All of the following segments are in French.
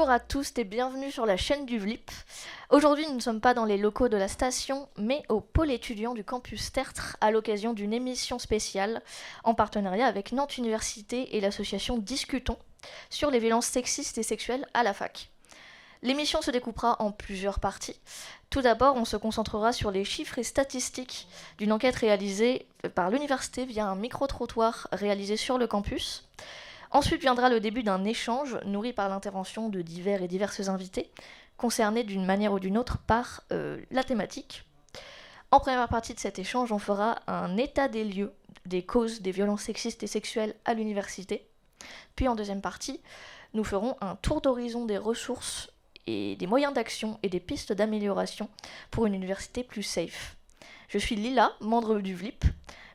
Bonjour à tous et bienvenue sur la chaîne du VLIP. Aujourd'hui, nous ne sommes pas dans les locaux de la station, mais au pôle étudiant du campus Tertre à l'occasion d'une émission spéciale en partenariat avec Nantes Université et l'association Discutons sur les violences sexistes et sexuelles à la fac. L'émission se découpera en plusieurs parties. Tout d'abord, on se concentrera sur les chiffres et statistiques d'une enquête réalisée par l'université via un micro-trottoir réalisé sur le campus. Ensuite viendra le début d'un échange nourri par l'intervention de divers et diverses invités, concernés d'une manière ou d'une autre par la thématique. En première partie de cet échange, on fera un état des lieux des causes des violences sexistes et sexuelles à l'université. Puis en deuxième partie, nous ferons un tour d'horizon des ressources et des moyens d'action et des pistes d'amélioration pour une université plus safe. Je suis Lila, membre du VLIP,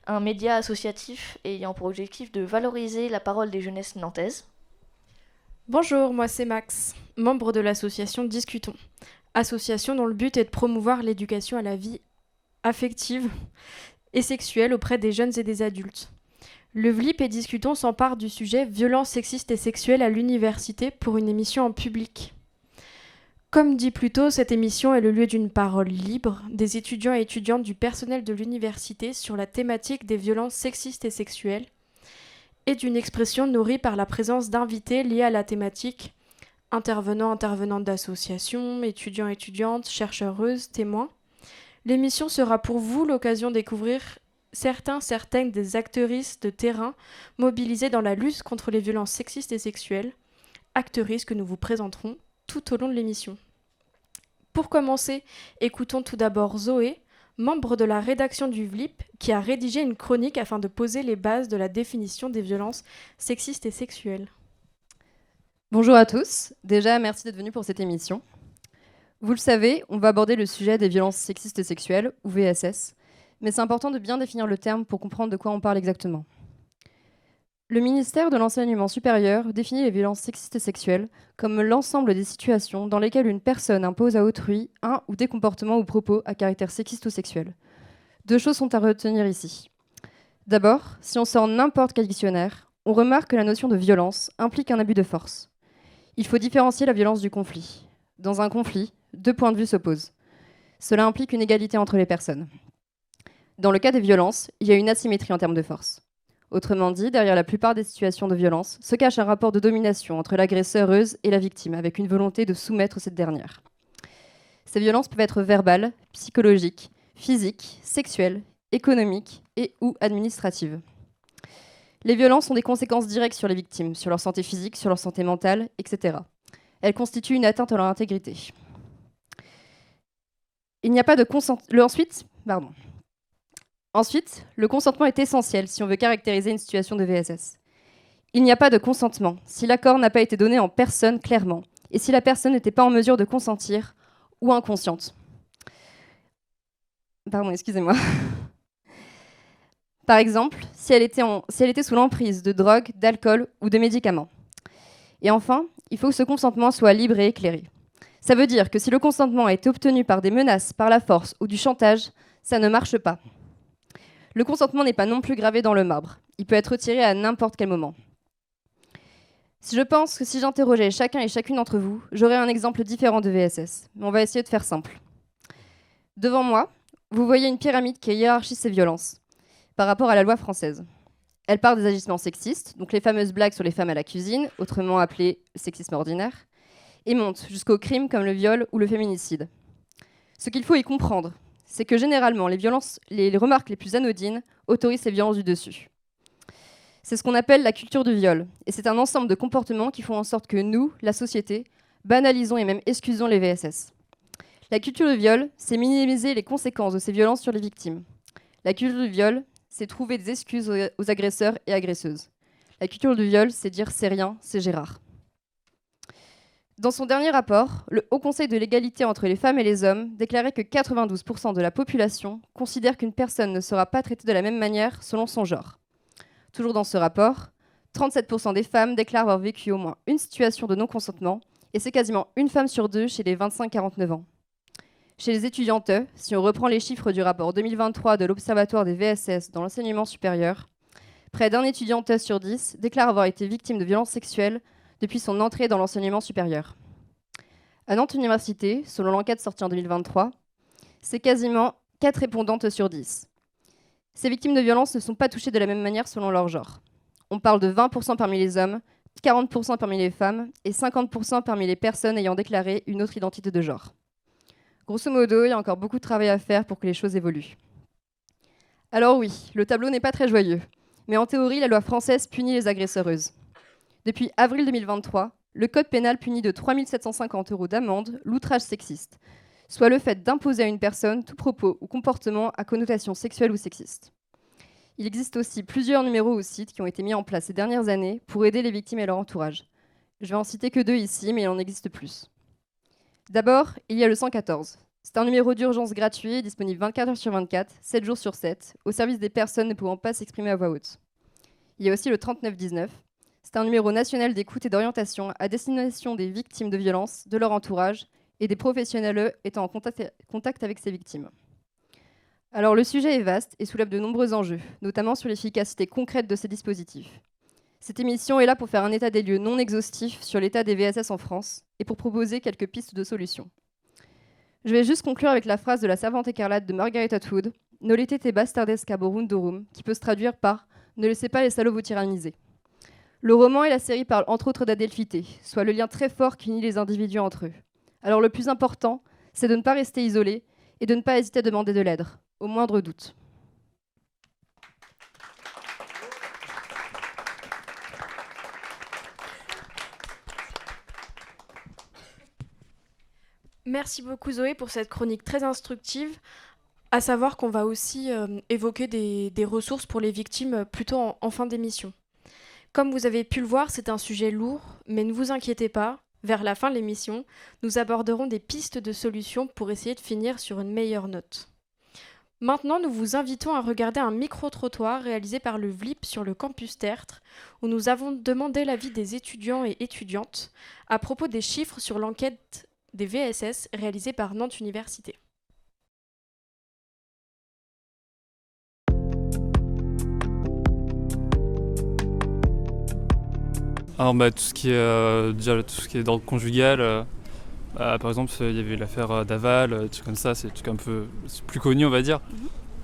un média associatif ayant pour objectif de valoriser la parole des jeunesses nantaises. Bonjour, moi c'est Max, membre de l'association Discutons, association dont le but est de promouvoir l'éducation à la vie affective et sexuelle auprès des jeunes et des adultes. Le VLIP et Discutons s'emparent du sujet violences sexistes et sexuelles à l'université pour une émission en public. Comme dit plus tôt, cette émission est le lieu d'une parole libre des étudiants et étudiantes du personnel de l'université sur la thématique des violences sexistes et sexuelles et d'une expression nourrie par la présence d'invités liés à la thématique, intervenantes d'associations, étudiants, étudiantes, chercheuses, témoins. L'émission sera pour vous l'occasion de découvrir certaines des actrices de terrain mobilisées dans la lutte contre les violences sexistes et sexuelles, actrices que nous vous présenterons tout au long de l'émission. Pour commencer, écoutons tout d'abord Zoé, membre de la rédaction du VLIP, qui a rédigé une chronique afin de poser les bases de la définition des violences sexistes et sexuelles. Bonjour à tous, déjà merci d'être venus pour cette émission. Vous le savez, on va aborder le sujet des violences sexistes et sexuelles, ou VSS, mais c'est important de bien définir le terme pour comprendre de quoi on parle exactement. Le ministère de l'Enseignement supérieur définit les violences sexistes et sexuelles comme l'ensemble des situations dans lesquelles une personne impose à autrui un ou des comportements ou propos à caractère sexiste ou sexuel. Deux choses sont à retenir ici. D'abord, si on sort n'importe quel dictionnaire, on remarque que la notion de violence implique un abus de force. Il faut différencier la violence du conflit. Dans un conflit, deux points de vue s'opposent. Cela implique une égalité entre les personnes. Dans le cas des violences, il y a une asymétrie en termes de force. Autrement dit, derrière la plupart des situations de violence se cache un rapport de domination entre l'agresseuse et la victime, avec une volonté de soumettre cette dernière. Ces violences peuvent être verbales, psychologiques, physiques, sexuelles, économiques et ou administratives. Les violences ont des conséquences directes sur les victimes, sur leur santé physique, sur leur santé mentale, etc. Elles constituent une atteinte à leur intégrité. Il n'y a pas de consentement. Ensuite, le consentement est essentiel si on veut caractériser une situation de VSS. Il n'y a pas de consentement si l'accord n'a pas été donné en personne clairement et si la personne n'était pas en mesure de consentir ou inconsciente. Excusez-moi. Par exemple, si elle était sous l'emprise de drogue, d'alcool ou de médicaments. Et enfin, il faut que ce consentement soit libre et éclairé. Ça veut dire que si le consentement a été obtenu par des menaces, par la force ou du chantage, ça ne marche pas. Le consentement n'est pas non plus gravé dans le marbre. Il peut être retiré à n'importe quel moment. Je pense que si j'interrogeais chacun et chacune d'entre vous, j'aurais un exemple différent de VSS. Mais on va essayer de faire simple. Devant moi, vous voyez une pyramide qui hiérarchise ces violences par rapport à la loi française. Elle part des agissements sexistes, donc les fameuses blagues sur les femmes à la cuisine, autrement appelées sexisme ordinaire, et monte jusqu'aux crimes comme le viol ou le féminicide. Ce qu'il faut y comprendre, c'est que généralement, les remarques les plus anodines autorisent les violences du dessus. C'est ce qu'on appelle la culture du viol, et c'est un ensemble de comportements qui font en sorte que nous, la société, banalisons et même excusons les VSS. La culture du viol, c'est minimiser les conséquences de ces violences sur les victimes. La culture du viol, c'est trouver des excuses aux agresseurs et agresseuses. La culture du viol, c'est dire c'est rien, c'est Gérard. Dans son dernier rapport, le Haut Conseil de l'égalité entre les femmes et les hommes déclarait que 92% de la population considère qu'une personne ne sera pas traitée de la même manière selon son genre. Toujours dans ce rapport, 37% des femmes déclarent avoir vécu au moins une situation de non-consentement, et c'est quasiment une femme sur deux chez les 25-49 ans. Chez les étudiantes, si on reprend les chiffres du rapport 2023 de l'Observatoire des VSS dans l'enseignement supérieur, près d'un étudiant sur 10 déclare avoir été victime de violences sexuelles depuis son entrée dans l'enseignement supérieur. À Nantes Université, selon l'enquête sortie en 2023, c'est quasiment 4 répondantes sur 10. Ces victimes de violences ne sont pas touchées de la même manière selon leur genre. On parle de 20% parmi les hommes, 40% parmi les femmes et 50% parmi les personnes ayant déclaré une autre identité de genre. Grosso modo, il y a encore beaucoup de travail à faire pour que les choses évoluent. Alors oui, le tableau n'est pas très joyeux, mais en théorie, la loi française punit les agresseuses. Depuis avril 2023, le code pénal punit de 3 750 € d'amende l'outrage sexiste, soit le fait d'imposer à une personne tout propos ou comportement à connotation sexuelle ou sexiste. Il existe aussi plusieurs numéros ou sites qui ont été mis en place ces dernières années pour aider les victimes et leur entourage. Je vais en citer que 2 ici, mais il en existe plus. D'abord, il y a le 114. C'est un numéro d'urgence gratuit, disponible 24 heures sur 24, 7 jours sur 7, au service des personnes ne pouvant pas s'exprimer à voix haute. Il y a aussi le 3919. C'est un numéro national d'écoute et d'orientation à destination des victimes de violences, de leur entourage et des professionnels étant en contact avec ces victimes. Alors le sujet est vaste et soulève de nombreux enjeux, notamment sur l'efficacité concrète de ces dispositifs. Cette émission est là pour faire un état des lieux non exhaustif sur l'état des VSS en France et pour proposer quelques pistes de solutions. Je vais juste conclure avec la phrase de la Servante écarlate de Margaret Atwood, « Nolete te bastardes caborundorum », qui peut se traduire par « Ne laissez pas les salauds vous tyranniser ». Le roman et la série parlent entre autres d'adelphité, soit le lien très fort qui unit les individus entre eux. Alors le plus important, c'est de ne pas rester isolé et de ne pas hésiter à demander de l'aide, au moindre doute. Merci beaucoup Zoé pour cette chronique très instructive. À savoir qu'on va aussi évoquer des ressources pour les victimes plutôt en fin d'émission. Comme vous avez pu le voir, c'est un sujet lourd, mais ne vous inquiétez pas, vers la fin de l'émission, nous aborderons des pistes de solutions pour essayer de finir sur une meilleure note. Maintenant, nous vous invitons à regarder un micro-trottoir réalisé par le VLIP sur le campus Tertre, où nous avons demandé l'avis des étudiants et étudiantes à propos des chiffres sur l'enquête des VSS réalisée par Nantes Université. Alors tout ce qui est déjà tout ce qui est d'ordre conjugal, par exemple il y avait l'affaire Daval, des trucs comme ça, c'est des trucs un peu plus connus on va dire.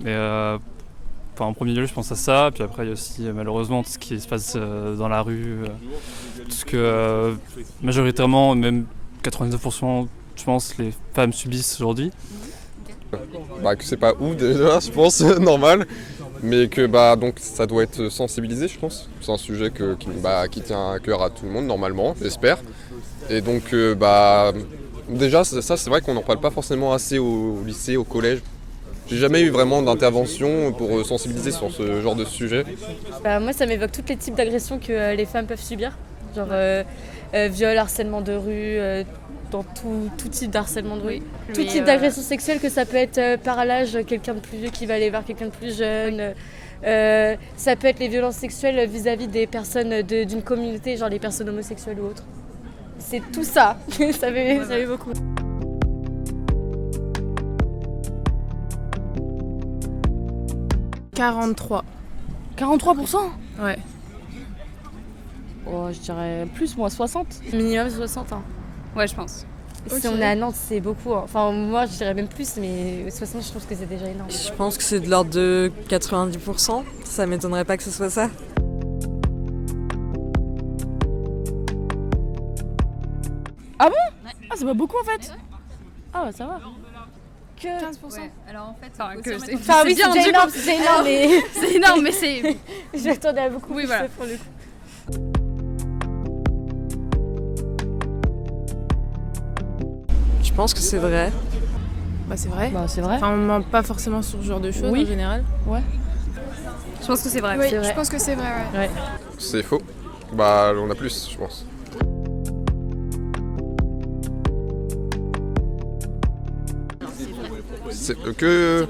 Mais en premier lieu je pense à ça, puis après il y a aussi malheureusement tout ce qui se passe dans la rue, tout ce que majoritairement, même 99% je pense les femmes subissent aujourd'hui. Que c'est pas ouf déjà, je pense, normal, mais que donc ça doit être sensibilisé, je pense. C'est un sujet qui tient à cœur à tout le monde normalement, j'espère. Et donc déjà ça c'est vrai qu'on n'en parle pas forcément assez au lycée, au collège. J'ai jamais eu vraiment d'intervention pour sensibiliser sur ce genre de sujet. Moi ça m'évoque tous les types d'agressions que les femmes peuvent subir, genre viol, harcèlement de rue, dans tout type d'harcèlement de rue. Tout type d'agression sexuelle, que ça peut être par l'âge, quelqu'un de plus vieux qui va aller voir quelqu'un de plus jeune. Ça peut être les violences sexuelles vis-à-vis des personnes d'une communauté, genre les personnes homosexuelles ou autres. C'est tout ça, ça fait beaucoup. « 43%. 43%? Ouais. Oh, je dirais plus, moi, 60. Minimum 60, hein. Ouais, je pense. Okay. Si on est à Nantes, c'est beaucoup. Enfin, moi, je dirais même plus, mais 60, je trouve que c'est déjà énorme. Je pense que c'est de l'ordre de 90%. Ça m'étonnerait pas que ce soit ça. Ah bon? Ah, c'est pas beaucoup en fait. Ah, ouais, ça va. Que 15%. Ouais. Alors en fait, oui, c'est déjà énorme, c'est énorme, mais c'est énorme, mais c'est. Je m'attendais à beaucoup. Oui, voilà. Pour le coup. Je pense que c'est vrai. Bah c'est vrai. Bah c'est vrai. Enfin, on ment pas forcément sur ce genre de choses en général. Ouais. Je pense que c'est vrai. Oui, c'est vrai. Je pense que c'est vrai, ouais. C'est faux. On a plus, je pense. C'est que...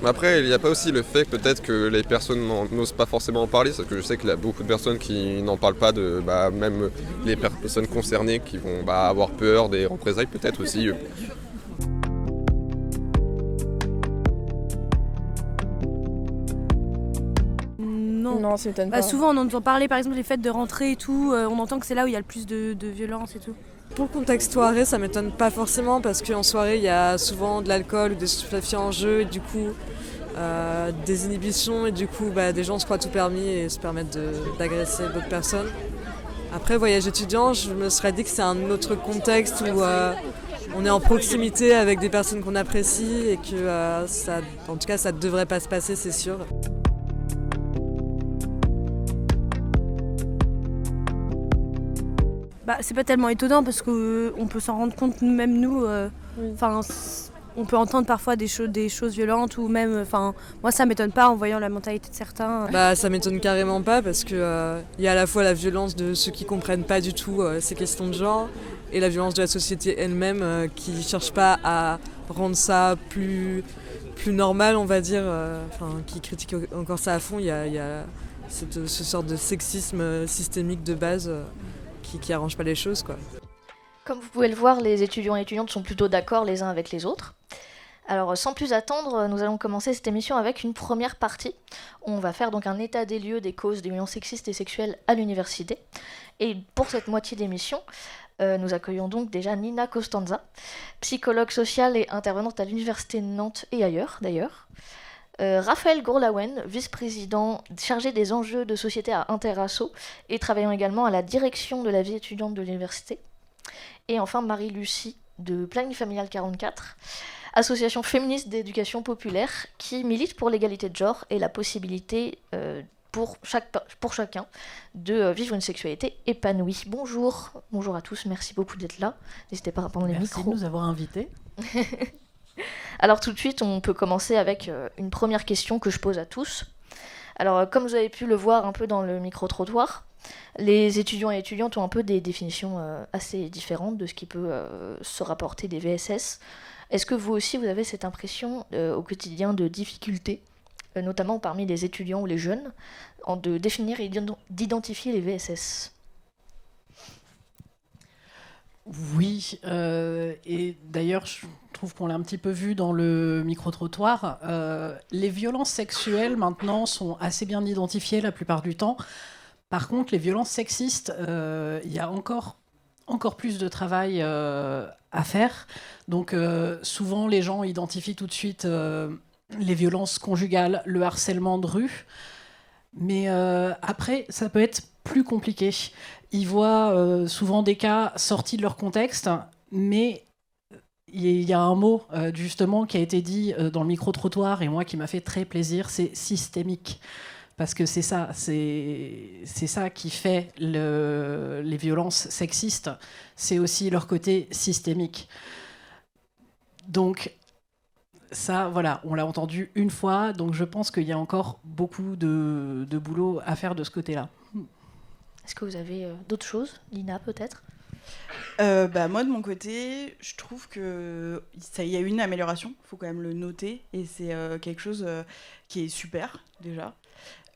Après, il n'y a pas aussi le fait peut-être que les personnes n'osent pas forcément en parler, parce que je sais qu'il y a beaucoup de personnes qui n'en parlent pas, même les personnes concernées qui vont avoir peur des représailles peut-être aussi. Non, ça m'étonne pas. Souvent on entend parler par exemple des fêtes de rentrée et tout, on entend que c'est là où il y a le plus de violence et tout. Pour le contexte soirée, ça m'étonne pas forcément parce qu'en soirée, il y a souvent de l'alcool ou des stupéfiants en jeu et du coup des inhibitions et du coup des gens se croient tout permis et se permettent d'agresser d'autres personnes. Après, voyage étudiant, je me serais dit que c'est un autre contexte où on est en proximité avec des personnes qu'on apprécie et que en tout cas, ça ne devrait pas se passer, c'est sûr. C'est pas tellement étonnant parce qu'on peut s'en rendre compte même nous. On peut entendre parfois des choses violentes ou même. Moi, ça m'étonne pas en voyant la mentalité de certains. Ça m'étonne carrément pas parce que y a à la fois la violence de ceux qui comprennent pas du tout ces questions de genre et la violence de la société elle-même qui cherche pas à rendre ça plus normal, on va dire, qui critique encore ça à fond. Il y a ce sort de sexisme systémique de base qui arrange pas les choses, quoi. Comme vous pouvez le voir, les étudiants et étudiantes sont plutôt d'accord les uns avec les autres. Alors sans plus attendre, nous allons commencer cette émission avec une première partie. On va faire donc un état des lieux des causes des violences sexistes et sexuelles à l'université. Et pour cette moitié d'émission, nous accueillons donc déjà Nina Costanza, psychologue sociale et intervenante à l'université de Nantes et ailleurs d'ailleurs. Raphaël Gourlaouen, vice-président chargé des enjeux de société à Interasso et travaillant également à la direction de la vie étudiante de l'université. Et enfin Marie-Lucie de Planning Familial 44, association féministe d'éducation populaire qui milite pour l'égalité de genre et la possibilité pour chacun de vivre une sexualité épanouie. Bonjour à tous, merci beaucoup d'être là. N'hésitez pas à prendre les micros. Merci de nous avoir invités. Alors tout de suite, on peut commencer avec une première question que je pose à tous. Alors comme vous avez pu le voir un peu dans le micro-trottoir, les étudiants et étudiantes ont un peu des définitions assez différentes de ce qui peut se rapporter des VSS. Est-ce que vous aussi, vous avez cette impression au quotidien de difficulté, notamment parmi les étudiants ou les jeunes, de définir et d'identifier les VSS ? Oui, et d'ailleurs, je trouve qu'on l'a un petit peu vu dans le micro-trottoir. Les violences sexuelles, maintenant, sont assez bien identifiées la plupart du temps. Par contre, les violences sexistes, il y a encore plus de travail à faire. Donc, souvent, les gens identifient tout de suite les violences conjugales, le harcèlement de rue. Mais après, ça peut être plus compliqué. Ils voient souvent des cas sortis de leur contexte, mais il y a un mot justement qui a été dit dans le micro-trottoir et moi qui m'a fait très plaisir, c'est systémique. Parce que c'est ça qui fait les violences sexistes, c'est aussi leur côté systémique. Donc ça, voilà, on l'a entendu une fois, donc je pense qu'il y a encore beaucoup de boulot à faire de ce côté-là. Est-ce que vous avez d'autres choses, Lina, peut-être ? Moi, de mon côté, je trouve qu'il y a eu une amélioration, il faut quand même le noter, et c'est quelque chose qui est super, déjà.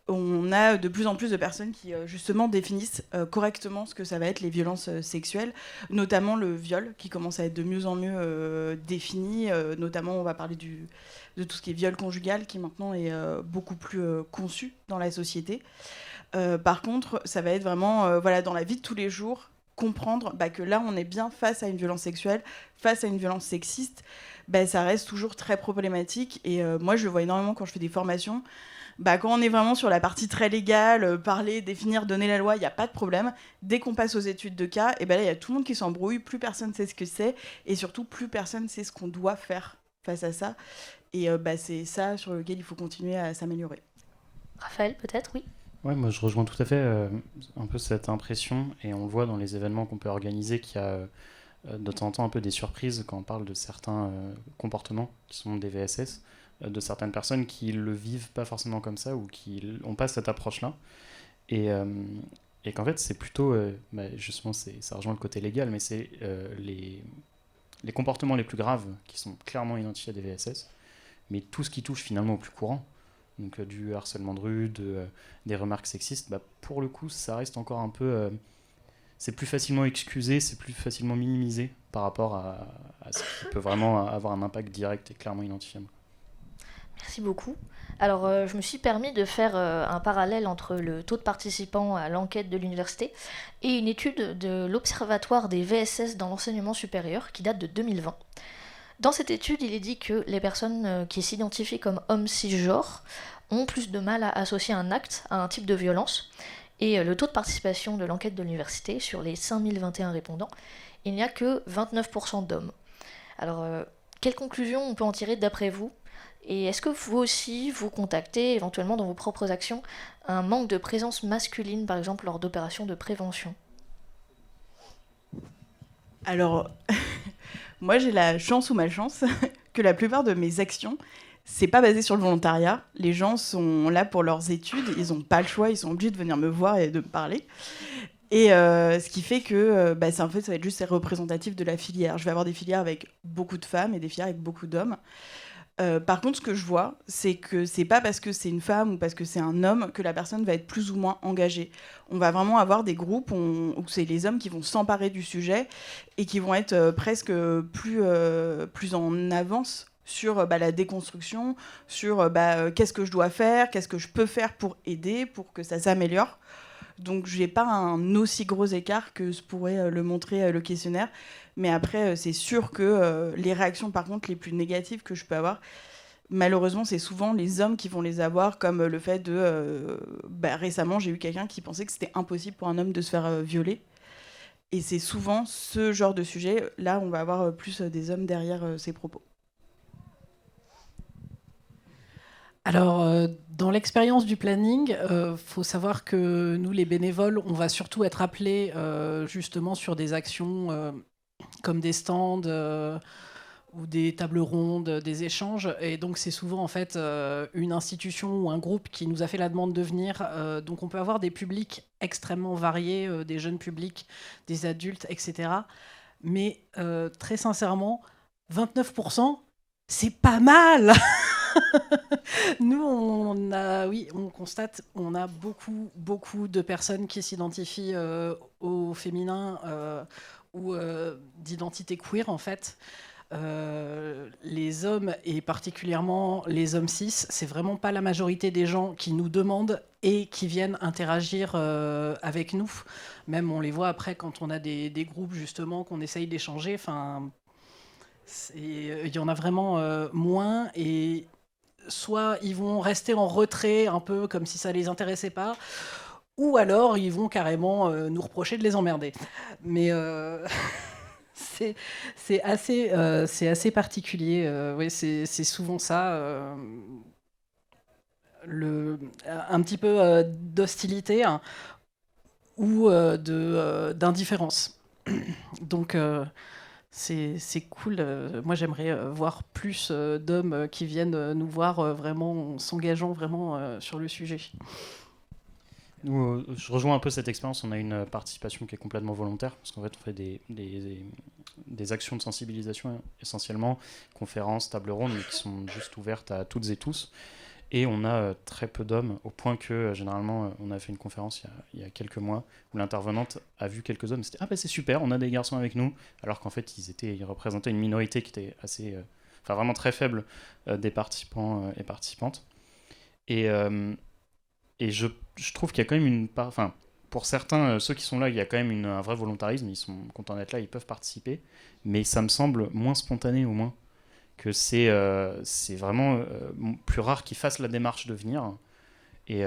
On a de plus en plus de personnes qui, justement, définissent correctement ce que ça va être les violences sexuelles, notamment le viol, qui commence à être de mieux en mieux défini. Notamment, on va parler de tout ce qui est viol conjugal, qui maintenant est beaucoup plus conçu dans la société. Par contre, ça va être vraiment, dans la vie de tous les jours, comprendre que là, on est bien face à une violence sexuelle, face à une violence sexiste. Ça reste toujours très problématique. Et moi, je le vois énormément quand je fais des formations. Quand on est vraiment sur la partie très légale, parler, définir, donner la loi, il n'y a pas de problème. Dès qu'on passe aux études de cas, là, il y a tout le monde qui s'embrouille, plus personne ne sait ce que c'est, et surtout, plus personne ne sait ce qu'on doit faire face à ça. Et c'est ça sur lequel il faut continuer à s'améliorer. Raphaël, peut-être, oui. Ouais, moi je rejoins tout à fait un peu cette impression, et on le voit dans les événements qu'on peut organiser qu'il y a de temps en temps un peu des surprises quand on parle de certains comportements qui sont des VSS, de certaines personnes qui le vivent pas forcément comme ça ou qui n'ont pas cette approche-là. Et qu'en fait, c'est plutôt, justement, ça rejoint le côté légal, mais c'est les comportements les plus graves qui sont clairement identifiés à des VSS, mais tout ce qui touche finalement au plus courant, donc du harcèlement de rue, des remarques sexistes, pour le coup, ça reste encore un peu... c'est plus facilement excusé, c'est plus facilement minimisé par rapport à ce qui peut vraiment avoir un impact direct et clairement identifiable. Merci beaucoup. Alors, je me suis permis de faire un parallèle entre le taux de participants à l'enquête de l'université et une étude de l'Observatoire des VSS dans l'enseignement supérieur qui date de 2020. Dans cette étude, il est dit que les personnes qui s'identifient comme hommes cisgenres ont plus de mal à associer un acte à un type de violence. Et le taux de participation de l'enquête de l'université, sur les 5021 répondants, il n'y a que 29% d'hommes. Alors, quelles conclusions on peut en tirer d'après vous ? Et est-ce que vous aussi, vous contactez éventuellement dans vos propres actions un manque de présence masculine, par exemple lors d'opérations de prévention ? Alors, moi j'ai la chance ou malchance que la plupart de mes actions, c'est pas basé sur le volontariat. Les gens sont là pour leurs études, ils n'ont pas le choix, ils sont obligés de venir me voir et de me parler. Et ce qui fait que ça va être juste représentatif de la filière. Je vais avoir des filières avec beaucoup de femmes et des filières avec beaucoup d'hommes. Par contre, ce que je vois, c'est que c'est pas parce que c'est une femme ou parce que c'est un homme que la personne va être plus ou moins engagée. On va vraiment avoir des groupes où c'est les hommes qui vont s'emparer du sujet et qui vont être presque plus en avance sur la déconstruction, sur qu'est-ce que je dois faire, qu'est-ce que je peux faire pour aider, pour que ça s'améliore. Donc, je n'ai pas un aussi gros écart que ce pourrait le montrer le questionnaire. Mais après, c'est sûr que les réactions, par contre, les plus négatives que je peux avoir, malheureusement, c'est souvent les hommes qui vont les avoir, comme le fait de... récemment, j'ai eu quelqu'un qui pensait que c'était impossible pour un homme de se faire violer. Et c'est souvent ce genre de sujet. Là, on va avoir plus des hommes derrière ces propos. Alors, dans l'expérience du planning, faut savoir que nous, les bénévoles, on va surtout être appelés justement sur des actions comme des stands ou des tables rondes, des échanges. Et donc, c'est souvent en fait une institution ou un groupe qui nous a fait la demande de venir. Donc, on peut avoir des publics extrêmement variés, des jeunes publics, des adultes, etc. Mais très sincèrement, 29%, c'est pas mal. Nous, on constate, on a beaucoup de personnes qui s'identifient au féminin ou d'identité queer, en fait. Les hommes, et particulièrement les hommes cis, c'est vraiment pas la majorité des gens qui nous demandent et qui viennent interagir avec nous. Même, on les voit après quand on a des groupes, justement, qu'on essaye d'échanger. Enfin, il y en a vraiment moins, et soit ils vont rester en retrait un peu comme si ça les intéressait pas, ou alors ils vont carrément nous reprocher de les emmerder. Mais c'est assez particulier. Oui, c'est souvent ça, un petit peu d'hostilité ou d'indifférence. Donc c'est cool. Moi, j'aimerais voir plus d'hommes qui viennent nous voir vraiment s'engageant vraiment sur le sujet. Nous, je rejoins un peu cette expérience. On a une participation qui est complètement volontaire, parce qu'en fait, on fait des actions de sensibilisation essentiellement, conférences, tables rondes, mais qui sont juste ouvertes à toutes et tous. Et on a très peu d'hommes, au point que généralement, on a fait une conférence il y a quelques mois où l'intervenante a vu quelques hommes. C'était c'est super, on a des garçons avec nous, alors qu'en fait, ils représentaient une minorité qui était vraiment très faible des participants et participantes. Et je trouve qu'il y a quand même une part. Enfin, pour certains, ceux qui sont là, il y a quand même un vrai volontarisme. Ils sont contents d'être là, ils peuvent participer. Mais ça me semble moins spontané, au moins, que c'est vraiment plus rare qu'ils fassent la démarche de venir. Et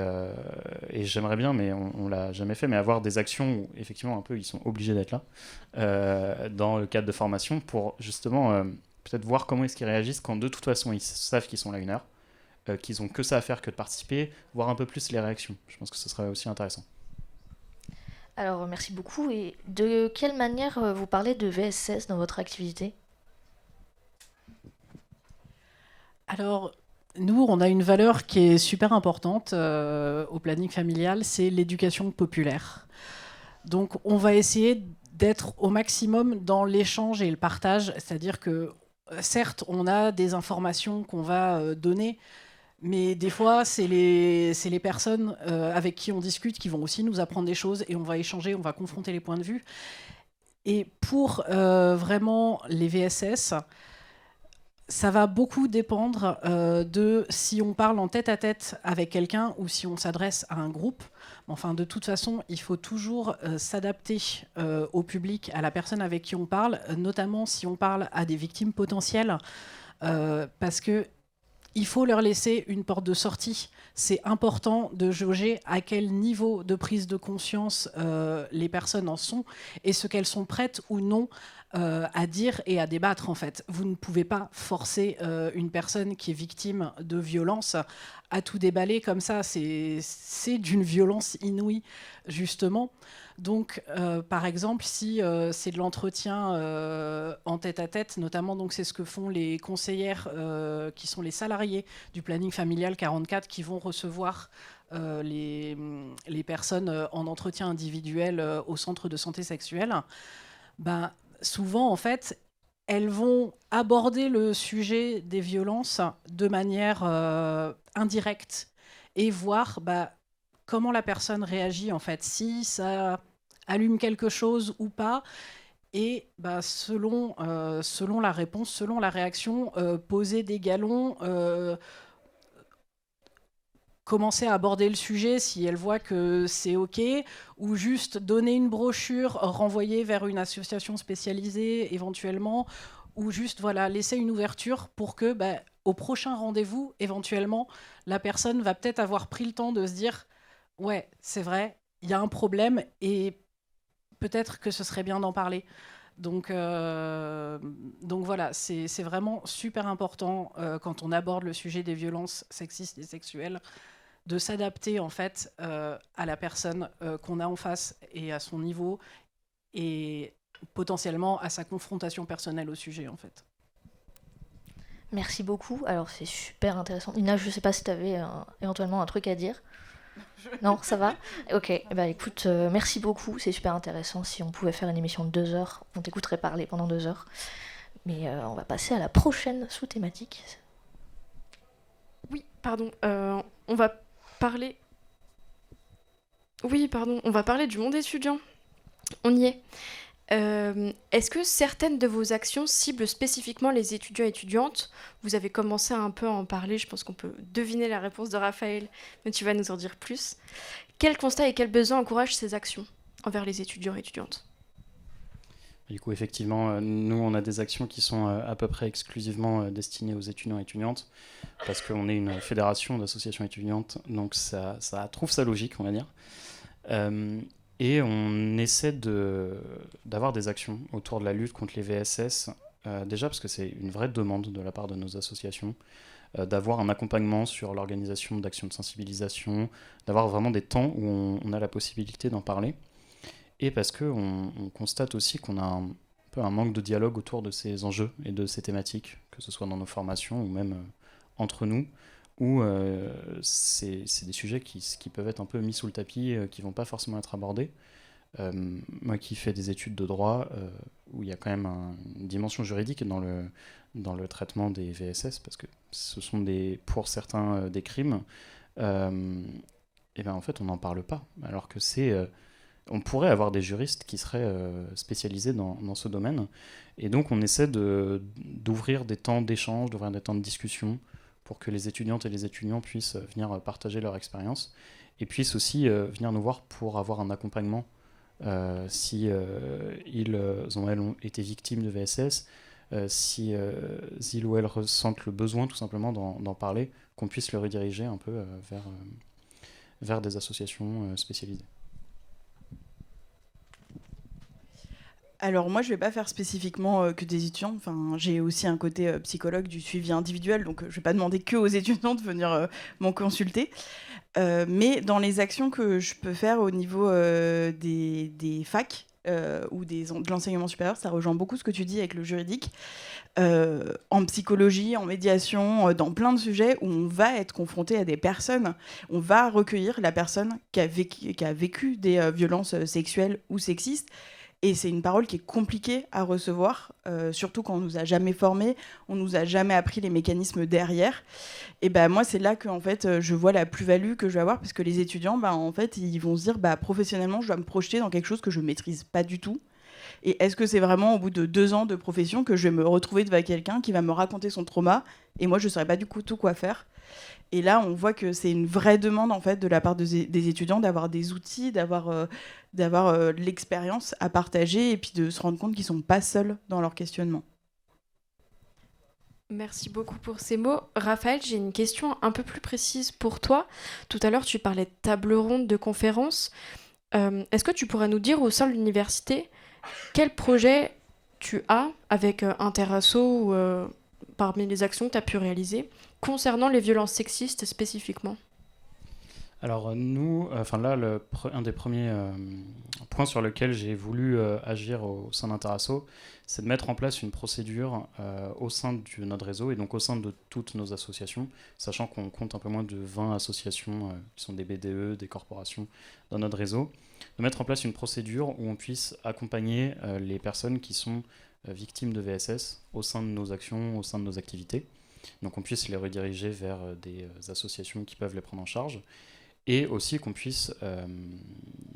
j'aimerais bien, mais on l'a jamais fait, mais avoir des actions où effectivement un peu ils sont obligés d'être là dans le cadre de formation pour justement peut-être voir comment est-ce qu'ils réagissent quand de toute façon ils savent qu'ils sont là une heure, qu'ils ont que ça à faire que de participer, voir un peu plus les réactions. Je pense que ce serait aussi intéressant. Alors merci beaucoup. Et de quelle manière vous parlez de VSS dans votre activité ? Alors, nous, on a une valeur qui est super importante au planning familial, c'est l'éducation populaire. Donc, on va essayer d'être au maximum dans l'échange et le partage, c'est-à-dire que, certes, on a des informations qu'on va donner, mais des fois, c'est les personnes avec qui on discute qui vont aussi nous apprendre des choses, et on va échanger, on va confronter les points de vue. Et pour vraiment les VSS, ça va beaucoup dépendre de si on parle en tête-à-tête avec quelqu'un ou si on s'adresse à un groupe. Enfin, de toute façon, il faut toujours s'adapter au public, à la personne avec qui on parle, notamment si on parle à des victimes potentielles, parce que il faut leur laisser une porte de sortie. C'est important de jauger à quel niveau de prise de conscience les personnes en sont et ce qu'elles sont prêtes ou non à dire et à débattre, en fait. Vous ne pouvez pas forcer une personne qui est victime de violence à tout déballer comme ça. C'est d'une violence inouïe, justement. Donc, par exemple, si c'est de l'entretien en tête-à-tête, notamment, donc c'est ce que font les conseillères qui sont les salariés du planning familial 44 qui vont recevoir les personnes en entretien individuel au centre de santé sexuelle, ben, souvent, en fait, elles vont aborder le sujet des violences de manière indirecte et voir comment la personne réagit, en fait, si ça allume quelque chose ou pas. Et selon la réponse, selon la réaction, poser des galons, commencer à aborder le sujet si elle voit que c'est OK, ou juste donner une brochure, renvoyer vers une association spécialisée éventuellement, ou juste laisser une ouverture pour que au prochain rendez-vous, éventuellement, la personne va peut-être avoir pris le temps de se dire « Ouais, c'est vrai, il y a un problème et peut-être que ce serait bien d'en parler ». Donc voilà, c'est vraiment super important quand on aborde le sujet des violences sexistes et sexuelles de s'adapter en fait à la personne qu'on a en face et à son niveau et potentiellement à sa confrontation personnelle au sujet en fait. Merci beaucoup. Alors c'est super intéressant. Nina, je ne sais pas si tu avais éventuellement un truc à dire. Non, ça va ? Ok, écoute, merci beaucoup, c'est super intéressant. Si on pouvait faire une émission de 2 heures, on t'écouterait parler pendant 2 heures. Mais on va passer à la prochaine sous-thématique. Oui, pardon, on va parler... Oui, pardon, on va parler du monde étudiant. On y est. Est-ce que certaines de vos actions ciblent spécifiquement les étudiants et étudiantes ? Vous avez commencé un peu à en parler, je pense qu'on peut deviner la réponse de Raphaël, mais tu vas nous en dire plus. Quel constat et quel besoin encouragent ces actions envers les étudiants et étudiantes ? Du coup, effectivement, nous, on a des actions qui sont à peu près exclusivement destinées aux étudiants et étudiantes, parce qu'on est une fédération d'associations étudiantes, donc ça trouve sa logique, on va dire. Et on essaie d'avoir des actions autour de la lutte contre les VSS, déjà parce que c'est une vraie demande de la part de nos associations, d'avoir un accompagnement sur l'organisation d'actions de sensibilisation, d'avoir vraiment des temps où on a la possibilité d'en parler, et parce qu'on constate aussi qu'on a un peu un manque de dialogue autour de ces enjeux et de ces thématiques, que ce soit dans nos formations ou même entre nous, où c'est des sujets qui peuvent être un peu mis sous le tapis, qui ne vont pas forcément être abordés. Moi qui fais des études de droit, où il y a quand même une dimension juridique dans le traitement des VSS, parce que ce sont pour certains des crimes, et en fait on n'en parle pas, alors que on pourrait avoir des juristes qui seraient spécialisés dans ce domaine, et donc on essaie d'ouvrir des temps d'échange, d'ouvrir des temps de discussion, pour que les étudiantes et les étudiants puissent venir partager leur expérience et puissent aussi venir nous voir pour avoir un accompagnement si ils ou elles ont été victimes de VSS, si ils ou elles ressentent le besoin tout simplement d'en parler, qu'on puisse le rediriger un peu vers des associations spécialisées. Alors moi, je vais pas faire spécifiquement que des étudiants. Enfin, j'ai aussi un côté psychologue du suivi individuel, donc je vais pas demander que aux étudiants de venir m'en consulter. Mais dans les actions que je peux faire au niveau des facs ou de l'enseignement supérieur, ça rejoint beaucoup ce que tu dis avec le juridique. En psychologie, en médiation, dans plein de sujets où on va être confronté à des personnes, on va recueillir la personne qui a vécu des violences sexuelles ou sexistes. Et c'est une parole qui est compliquée à recevoir, surtout quand on nous a jamais formés, on nous a jamais appris les mécanismes derrière. Et moi, c'est là que en fait, je vois la plus-value que je vais avoir, parce que les étudiants, en fait, ils vont se dire, professionnellement, je dois me projeter dans quelque chose que je maîtrise pas du tout. Et est-ce que c'est vraiment au bout de 2 ans de profession que je vais me retrouver devant quelqu'un qui va me raconter son trauma et moi je ne saurais pas du tout quoi faire. Et là, on voit que c'est une vraie demande en fait de la part des étudiants d'avoir des outils, d'avoir de l'expérience à partager et puis de se rendre compte qu'ils ne sont pas seuls dans leur questionnement. Merci beaucoup pour ces mots. Raphaël, j'ai une question un peu plus précise pour toi. Tout à l'heure, tu parlais de table ronde, de conférences. Est-ce que tu pourrais nous dire au sein de l'université quel projet tu as avec Interasso ou parmi les actions que tu as pu réaliser concernant les violences sexistes spécifiquement? Alors nous, un des premiers points sur lequel j'ai voulu agir au sein d'Interasso, c'est de mettre en place une procédure au sein de notre réseau et donc au sein de toutes nos associations, sachant qu'on compte un peu moins de 20 associations qui sont des BDE, des corporations dans notre réseau, de mettre en place une procédure où on puisse accompagner les personnes qui sont victimes de VSS au sein de nos actions, au sein de nos activités. Donc on puisse les rediriger vers des associations qui peuvent les prendre en charge. Et aussi qu'on puisse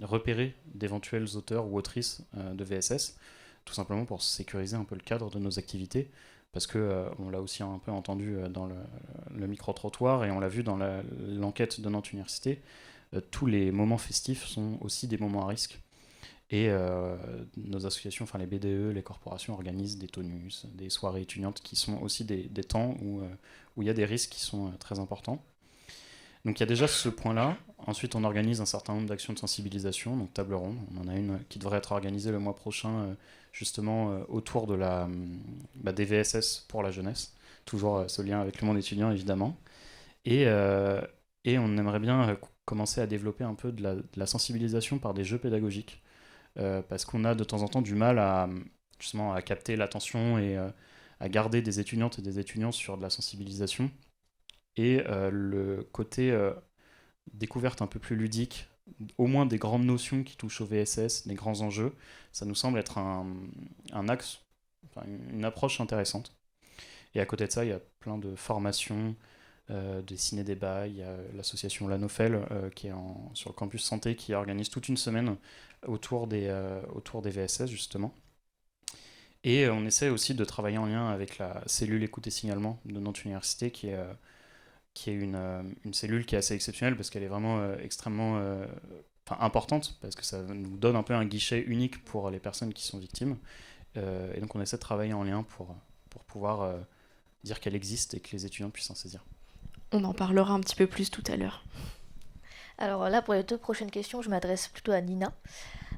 repérer d'éventuels auteurs ou autrices de VSS, tout simplement pour sécuriser un peu le cadre de nos activités, parce que on l'a aussi un peu entendu dans le micro-trottoir, et on l'a vu dans l'enquête de Nantes Université, tous les moments festifs sont aussi des moments à risque. Et nos associations, enfin les BDE, les corporations organisent des tonus, des soirées étudiantes qui sont aussi des temps où il y a des risques qui sont très importants. Donc il y a déjà ce point-là. Ensuite, on organise un certain nombre d'actions de sensibilisation, donc table ronde. On en a une qui devrait être organisée le mois prochain, justement autour de des VSS pour la jeunesse. Toujours ce lien avec le monde étudiant, évidemment. Et on aimerait bien commencer à développer un peu de la sensibilisation par des jeux pédagogiques. Parce qu'on a de temps en temps du mal à capter l'attention et à garder des étudiantes et des étudiants sur de la sensibilisation. Et le côté découverte un peu plus ludique, au moins des grandes notions qui touchent au VSS, des grands enjeux, ça nous semble être un axe, une approche intéressante. Et à côté de ça, il y a plein de formations, des ciné-débats, il y a l'association Lanofel qui est sur le campus santé qui organise toute une semaine autour des VSS justement. Et on essaie aussi de travailler en lien avec la cellule écoute et signalement de Nantes Université qui est une cellule qui est assez exceptionnelle parce qu'elle est vraiment extrêmement importante, parce que ça nous donne un peu un guichet unique pour les personnes qui sont victimes. Et donc on essaie de travailler en lien pour pouvoir dire qu'elle existe et que les étudiants puissent s'en saisir. On en parlera un petit peu plus tout à l'heure. Alors là, pour les 2 prochaines questions, je m'adresse plutôt à Nina.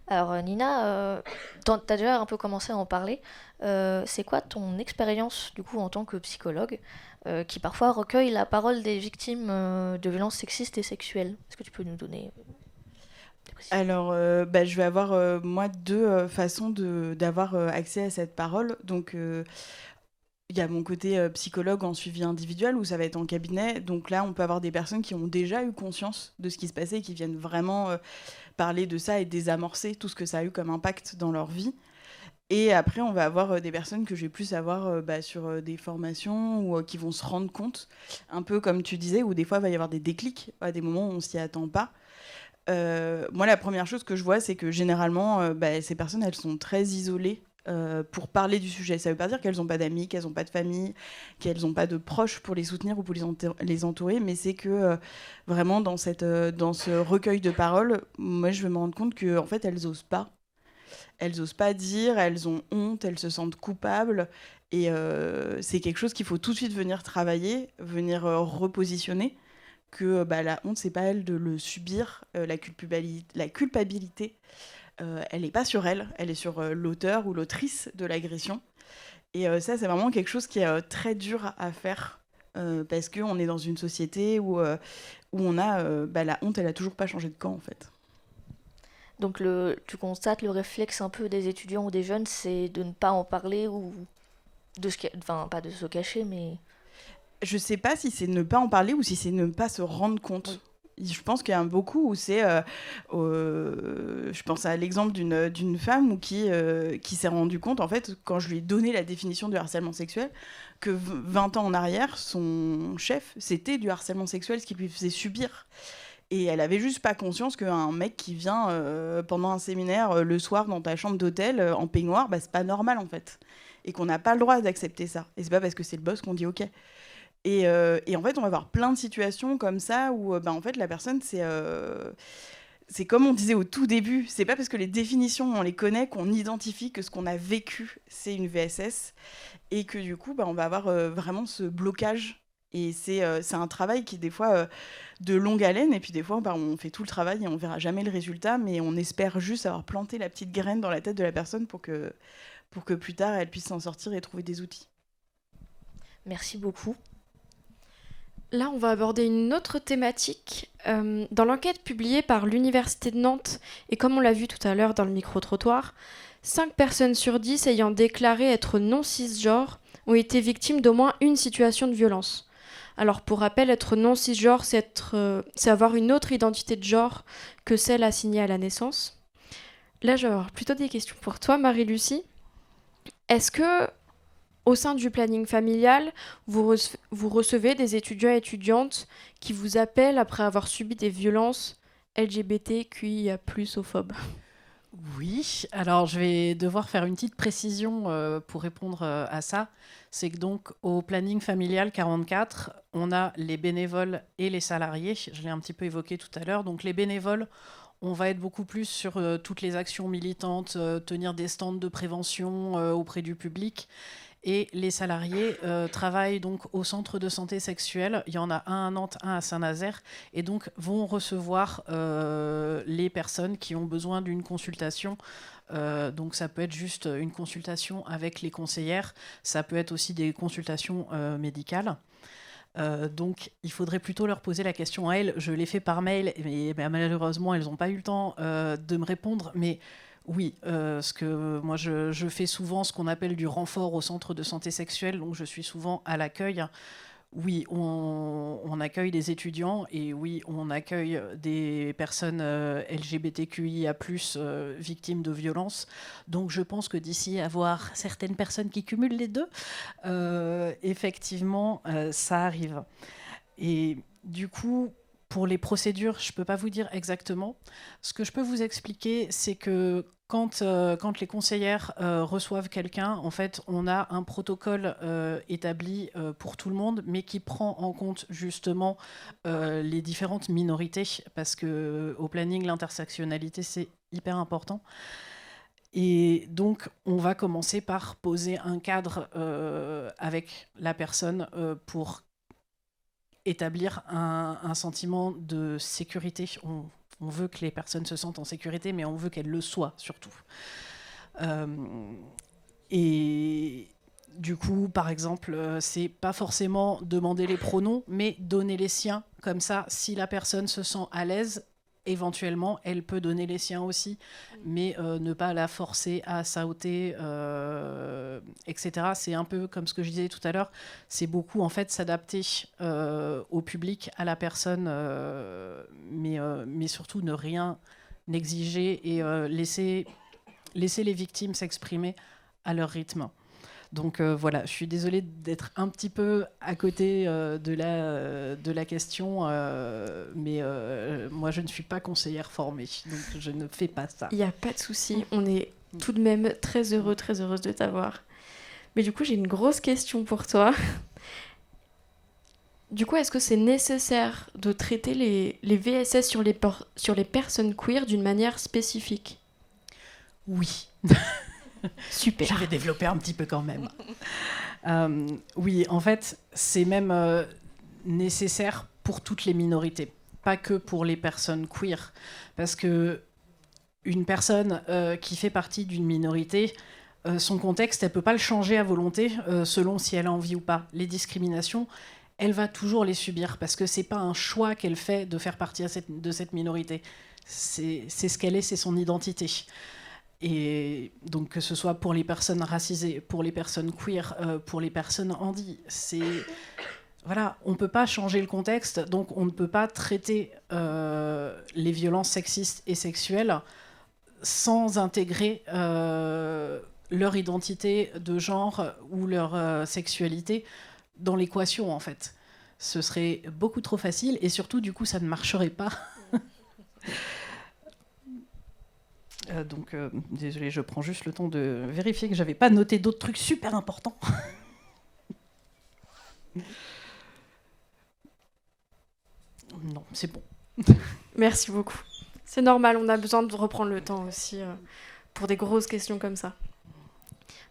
Alors Nina, tu as déjà un peu commencé à en parler. C'est quoi ton expérience du coup en tant que psychologue qui parfois recueille la parole des victimes de violences sexistes et sexuelles? Est-ce que tu peux nous donner des précisions? Alors, je vais avoir moi 2 façons d'avoir accès à cette parole. Donc, il y a mon côté psychologue en suivi individuel où ça va être en cabinet. Donc là, on peut avoir des personnes qui ont déjà eu conscience de ce qui se passait et qui viennent vraiment parler de ça et désamorcer tout ce que ça a eu comme impact dans leur vie. Et après, on va avoir des personnes que je vais plus avoir sur des formations ou qui vont se rendre compte, un peu comme tu disais, où des fois, il va y avoir des déclics à des moments où on s'y attend pas. Moi, la première chose que je vois, c'est que généralement, ces personnes, elles sont très isolées pour parler du sujet. Ça ne veut pas dire qu'elles n'ont pas d'amis, qu'elles n'ont pas de famille, qu'elles n'ont pas de proches pour les soutenir ou pour les entourer, mais c'est que vraiment, dans ce recueil de paroles, moi, je vais me rendre compte qu'en fait, elles n'osent pas. Elles n'osent pas dire, elles ont honte, elles se sentent coupables. Et c'est quelque chose qu'il faut tout de suite venir travailler, venir repositionner. Que la honte, c'est pas elle de le subir. La culpabilité, elle n'est pas sur elle. Elle est sur l'auteur ou l'autrice de l'agression. Et ça, c'est vraiment quelque chose qui est très dur à faire. Parce qu'on est dans une société où on a... la honte, elle a toujours pas changé de camp, en fait. Donc tu constates le réflexe un peu des étudiants ou des jeunes, c'est de ne pas en parler ou pas de se cacher, mais... Je sais pas si c'est ne pas en parler ou si c'est ne pas se rendre compte. Oui. Je pense qu'il y a beaucoup où c'est... je pense à l'exemple d'une femme qui s'est rendue compte, en fait, quand je lui ai donné la définition du harcèlement sexuel, que 20 ans en arrière, son chef, c'était du harcèlement sexuel, ce qu'il lui faisait subir. Et elle avait juste pas conscience qu'un mec qui vient pendant un séminaire le soir dans ta chambre d'hôtel en peignoir, c'est pas normal en fait. Et qu'on n'a pas le droit d'accepter ça. Et c'est pas parce que c'est le boss qu'on dit OK. Et en fait, on va avoir plein de situations comme ça où en fait, la personne, c'est comme on disait au tout début, c'est pas parce que les définitions, on les connaît qu'on identifie que ce qu'on a vécu, c'est une VSS. Et que du coup, on va avoir vraiment ce blocage. Et c'est un travail qui est des fois de longue haleine. Et puis des fois, on fait tout le travail et on verra jamais le résultat. Mais on espère juste avoir planté la petite graine dans la tête de la personne pour que plus tard, elle puisse s'en sortir et trouver des outils. Merci beaucoup. Là, on va aborder une autre thématique. Dans l'enquête publiée par l'Université de Nantes, et comme on l'a vu tout à l'heure dans le micro-trottoir, 5 personnes sur 10 ayant déclaré être non cisgenres ont été victimes d'au moins une situation de violence. Alors, pour rappel, être non cisgenre, c'est avoir une autre identité de genre que celle assignée à la naissance. Là, je vais avoir plutôt des questions pour toi, Marie-Lucie. Est-ce que, au sein du planning familial, vous recevez des étudiants et étudiantes qui vous appellent après avoir subi des violences LGBTQIA+, phobes ? Oui, alors je vais devoir faire une petite précision pour répondre à ça. C'est que donc au planning familial 44, on a les bénévoles et les salariés. Je l'ai un petit peu évoqué tout à l'heure. Donc les bénévoles, on va être beaucoup plus sur toutes les actions militantes, tenir des stands de prévention auprès du public. Et les salariés travaillent donc au centre de santé sexuelle. Il y en a un à Nantes, un à Saint-Nazaire. Et donc vont recevoir les personnes qui ont besoin d'une consultation. Donc ça peut être juste une consultation avec les conseillères. Ça peut être aussi des consultations médicales. Donc il faudrait plutôt leur poser la question à elles. Je l'ai fait par mail, mais malheureusement, elles n'ont pas eu le temps de me répondre. Mais oui, ce que moi je fais souvent, ce qu'on appelle du renfort au centre de santé sexuelle, donc je suis souvent à l'accueil. Oui, on accueille des étudiants et oui, on accueille des personnes LGBTQIA+, victimes de violences. Donc je pense que d'ici à voir certaines personnes qui cumulent les deux, effectivement, ça arrive. Et du coup, pour les procédures, je ne peux pas vous dire exactement. Ce que je peux vous expliquer, c'est que quand les conseillères reçoivent quelqu'un, en fait, on a un protocole établi pour tout le monde, mais qui prend en compte justement les différentes minorités, parce qu'au planning, l'intersectionnalité, c'est hyper important. Et donc, on va commencer par poser un cadre avec la personne pour établir un sentiment de sécurité. On veut que les personnes se sentent en sécurité, mais on veut qu'elles le soient surtout. Et du coup, par exemple, c'est pas forcément demander les pronoms, mais donner les siens. Comme ça, si la personne se sent à l'aise, éventuellement, elle peut donner les siens aussi, mais ne pas la forcer à sauter, etc. C'est un peu comme ce que je disais tout à l'heure, c'est beaucoup en fait s'adapter au public, à la personne, mais surtout ne rien exiger et laisser les victimes s'exprimer à leur rythme. Donc voilà, je suis désolée d'être un petit peu à côté de la question, mais moi je ne suis pas conseillère formée, donc je ne fais pas ça. Il n'y a pas de souci, on est tout de même très heureuse de t'avoir. Mais du coup, j'ai une grosse question pour toi. Du coup, est-ce que c'est nécessaire de traiter les VSS sur les personnes queer d'une manière spécifique ? Oui. Super. Je vais développer un petit peu quand même. Oui, en fait, c'est même nécessaire pour toutes les minorités, pas que pour les personnes queer. Parce que une personne qui fait partie d'une minorité, son contexte, elle ne peut pas le changer à volonté selon si elle a envie ou pas. Les discriminations, elle va toujours les subir parce que ce n'est pas un choix qu'elle fait de faire partie de cette minorité. C'est ce qu'elle est, c'est son identité. Et donc que ce soit pour les personnes racisées, pour les personnes queer, pour les personnes handi, voilà, on ne peut pas changer le contexte, donc on ne peut pas traiter les violences sexistes et sexuelles sans intégrer leur identité de genre ou leur sexualité dans l'équation en fait. Ce serait beaucoup trop facile et surtout du coup ça ne marcherait pas Désolé, je prends juste le temps de vérifier que j'avais pas noté d'autres trucs super importants. Non, c'est bon. Merci beaucoup. C'est normal, on a besoin de reprendre le temps aussi pour des grosses questions comme ça.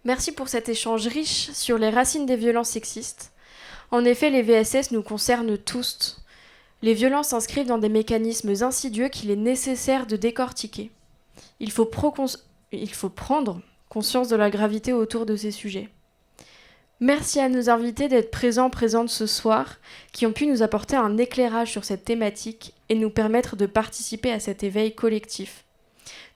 Merci pour cet échange riche sur les racines des violences sexistes. En effet, les VSS nous concernent tous. Les violences s'inscrivent dans des mécanismes insidieux qu'il est nécessaire de décortiquer. Il faut prendre conscience de la gravité autour de ces sujets. Merci à nos invités d'être présentes ce soir, qui ont pu nous apporter un éclairage sur cette thématique et nous permettre de participer à cet éveil collectif.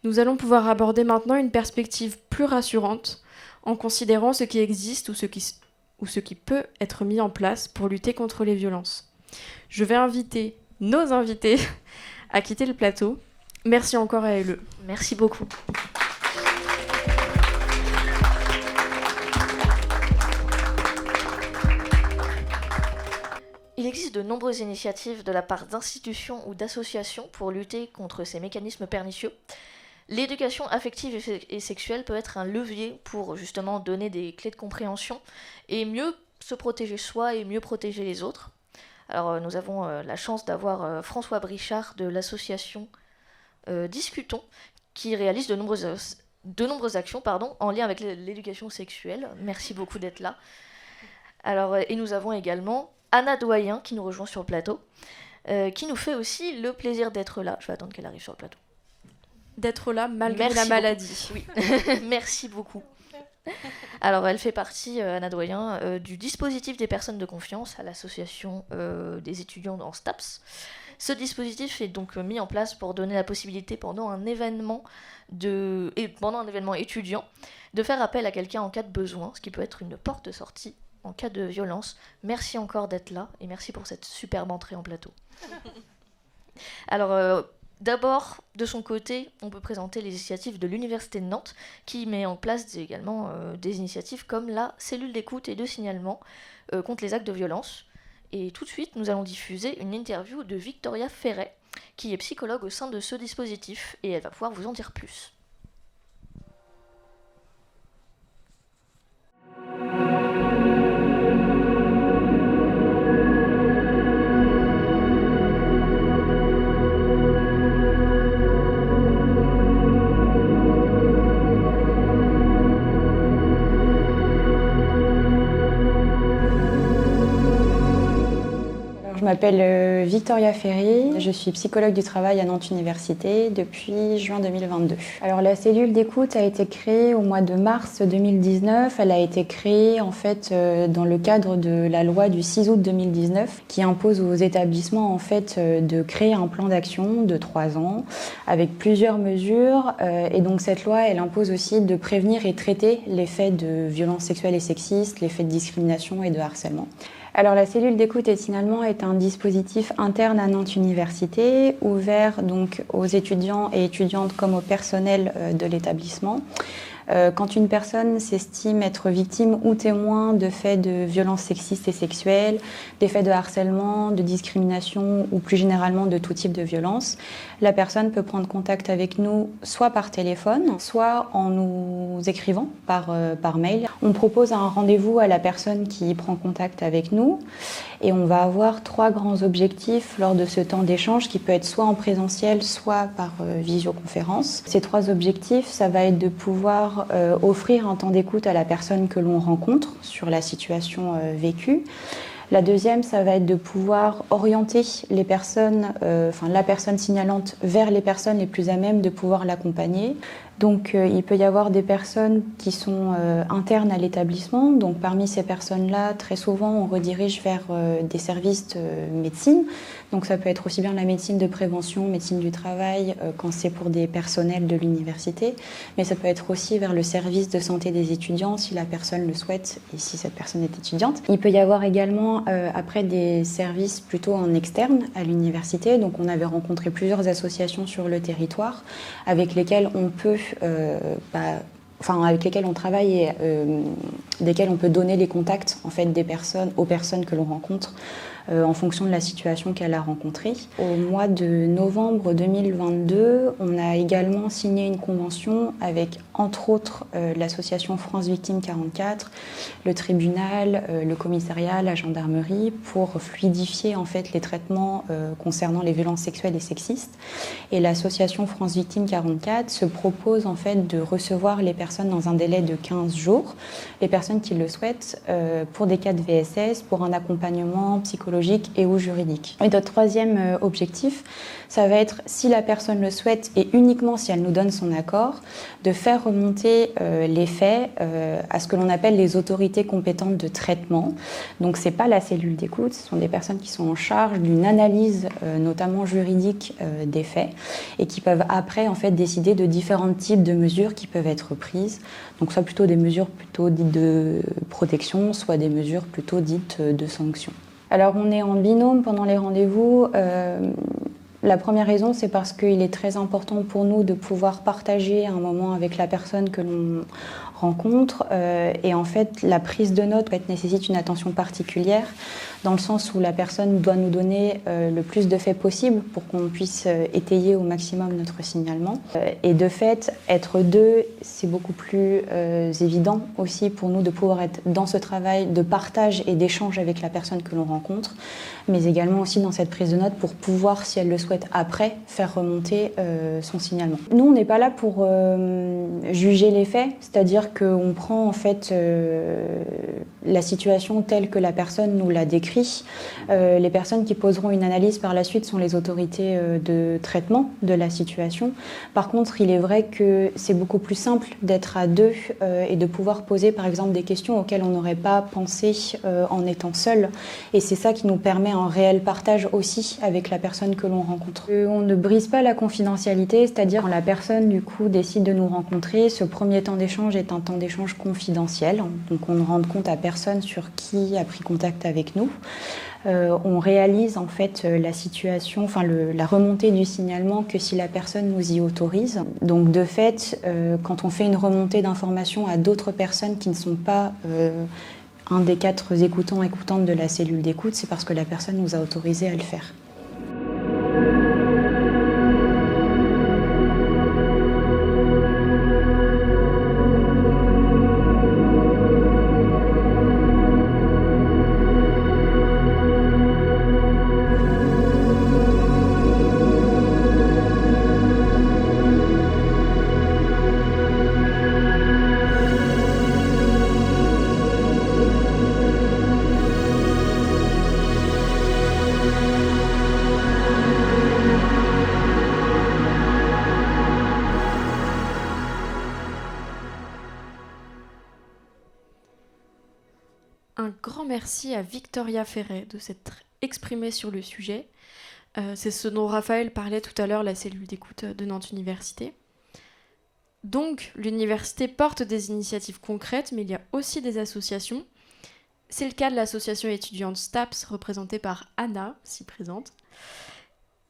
Nous allons pouvoir aborder maintenant une perspective plus rassurante, en considérant ce qui existe ou ce qui peut être mis en place pour lutter contre les violences. Je vais inviter nos invités à quitter le plateau. Merci encore à LE. Merci beaucoup. Il existe de nombreuses initiatives de la part d'institutions ou d'associations pour lutter contre ces mécanismes pernicieux. L'éducation affective et sexuelle peut être un levier pour justement donner des clés de compréhension et mieux se protéger soi et mieux protéger les autres. Alors nous avons la chance d'avoir François Brichard de l'association Discutons qui réalise de nombreuses actions en lien avec l'éducation sexuelle. Merci beaucoup d'être là. Alors, et nous avons également Anna Doyen qui nous rejoint sur le plateau, qui nous fait aussi le plaisir d'être là. Je vais attendre qu'elle arrive sur le plateau. D'être là malgré la maladie. Oui, merci beaucoup. Alors, elle fait partie, Anna Doyen, du dispositif des personnes de confiance à l'association des étudiants en STAPS. Ce dispositif est donc mis en place pour donner la possibilité pendant un événement étudiant de faire appel à quelqu'un en cas de besoin, ce qui peut être une porte de sortie en cas de violence. Merci encore d'être là et merci pour cette superbe entrée en plateau. Alors, d'abord, de son côté, on peut présenter les initiatives de l'Université de Nantes qui met en place également des initiatives comme la cellule d'écoute et de signalement contre les actes de violence. Et tout de suite, nous allons diffuser une interview de Victoria Ferret, qui est psychologue au sein de ce dispositif, et elle va pouvoir vous en dire plus. Je m'appelle Victoria Ferry, je suis psychologue du travail à Nantes Université depuis juin 2022. Alors la cellule d'écoute a été créée au mois de mars 2019. Elle a été créée en fait dans le cadre de la loi du 6 août 2019 qui impose aux établissements en fait de créer un plan d'action de 3 ans avec plusieurs mesures. Et donc cette loi elle impose aussi de prévenir et traiter les faits de violences sexuelles et sexistes, les faits de discrimination et de harcèlement. Alors la cellule d'écoute et de signalement est un dispositif interne à Nantes Université, ouvert donc aux étudiants et étudiantes comme au personnel de l'établissement. Quand une personne s'estime être victime ou témoin de faits de violences sexistes et sexuelles, des faits de harcèlement, de discrimination ou plus généralement de tout type de violence, la personne peut prendre contact avec nous soit par téléphone, soit en nous écrivant par mail. On propose un rendez-vous à la personne qui prend contact avec nous et on va avoir 3 grands objectifs lors de ce temps d'échange qui peut être soit en présentiel, soit par visioconférence. Ces 3 objectifs, ça va être de pouvoir offrir un temps d'écoute à la personne que l'on rencontre sur la situation vécue. La deuxième, ça va être de pouvoir orienter les personnes, la personne signalante vers les personnes les plus à même de pouvoir l'accompagner. Donc il peut y avoir des personnes qui sont internes à l'établissement. Donc parmi ces personnes-là, très souvent, on redirige vers des services de médecine. Donc ça peut être aussi bien la médecine de prévention, médecine du travail, quand c'est pour des personnels de l'université. Mais ça peut être aussi vers le service de santé des étudiants, si la personne le souhaite et si cette personne est étudiante. Il peut y avoir également après des services plutôt en externe à l'université. Donc on avait rencontré plusieurs associations sur le territoire avec lesquelles on peut avec lesquels on travaille et desquels on peut donner les contacts en fait, des personnes, aux personnes que l'on rencontre en fonction de la situation qu'elle a rencontrée. Au mois de novembre 2022, on a également signé une convention avec, entre autres, l'association France Victimes 44, le tribunal, le commissariat, la gendarmerie, pour fluidifier en fait les traitements concernant les violences sexuelles et sexistes. Et l'association France Victimes 44 se propose en fait de recevoir les personnes dans un délai de 15 jours, les personnes qui le souhaitent, pour des cas de VSS, pour un accompagnement psychologique et ou juridique. Et notre troisième objectif, ça va être, si la personne le souhaite et uniquement si elle nous donne son accord, de faire remonter les faits à ce que l'on appelle les autorités compétentes de traitement. Donc c'est pas la cellule d'écoute, ce sont des personnes qui sont en charge d'une analyse notamment juridique des faits et qui peuvent après en fait décider de différents types de mesures qui peuvent être prises. Donc soit plutôt des mesures plutôt dites de protection, soit des mesures plutôt dites de sanction. Alors on est en binôme pendant les rendez-vous. La première raison, c'est parce qu'il est très important pour nous de pouvoir partager un moment avec la personne que l'on rencontre. Et en fait, la prise de notes nécessite une attention particulière, dans le sens où la personne doit nous donner le plus de faits possible pour qu'on puisse étayer au maximum notre signalement. Et de fait, être deux, c'est beaucoup plus évident aussi pour nous de pouvoir être dans ce travail de partage et d'échange avec la personne que l'on rencontre, mais également aussi dans cette prise de notes pour pouvoir, si elle le souhaite après, faire remonter son signalement. Nous, on n'est pas là pour juger les faits, c'est-à-dire qu'on prend en fait la situation telle que la personne nous l'a décrit. Les personnes qui poseront une analyse par la suite sont les autorités de traitement de la situation. Par contre, il est vrai que c'est beaucoup plus simple d'être à deux et de pouvoir poser par exemple des questions auxquelles on n'aurait pas pensé en étant seul. Et c'est ça qui nous permet un réel partage aussi avec la personne que l'on rencontre. On ne brise pas la confidentialité, c'est-à-dire quand la personne du coup décide de nous rencontrer, ce premier temps d'échange est un temps d'échange confidentiel. Donc on ne rend compte à personne sur qui a pris contact avec nous. On réalise en fait la situation, enfin la remontée du signalement que si la personne nous y autorise. Donc de fait, quand on fait une remontée d'informations à d'autres personnes qui ne sont pas un des 4 écoutants-écoutantes de la cellule d'écoute, c'est parce que la personne nous a autorisé à le faire. Un grand merci à Victoria Ferret de s'être exprimée sur le sujet. C'est ce dont Raphaël parlait tout à l'heure, la cellule d'écoute de Nantes Université. Donc, l'université porte des initiatives concrètes, mais il y a aussi des associations. C'est le cas de l'association étudiante STAPS, représentée par Anna, si présente,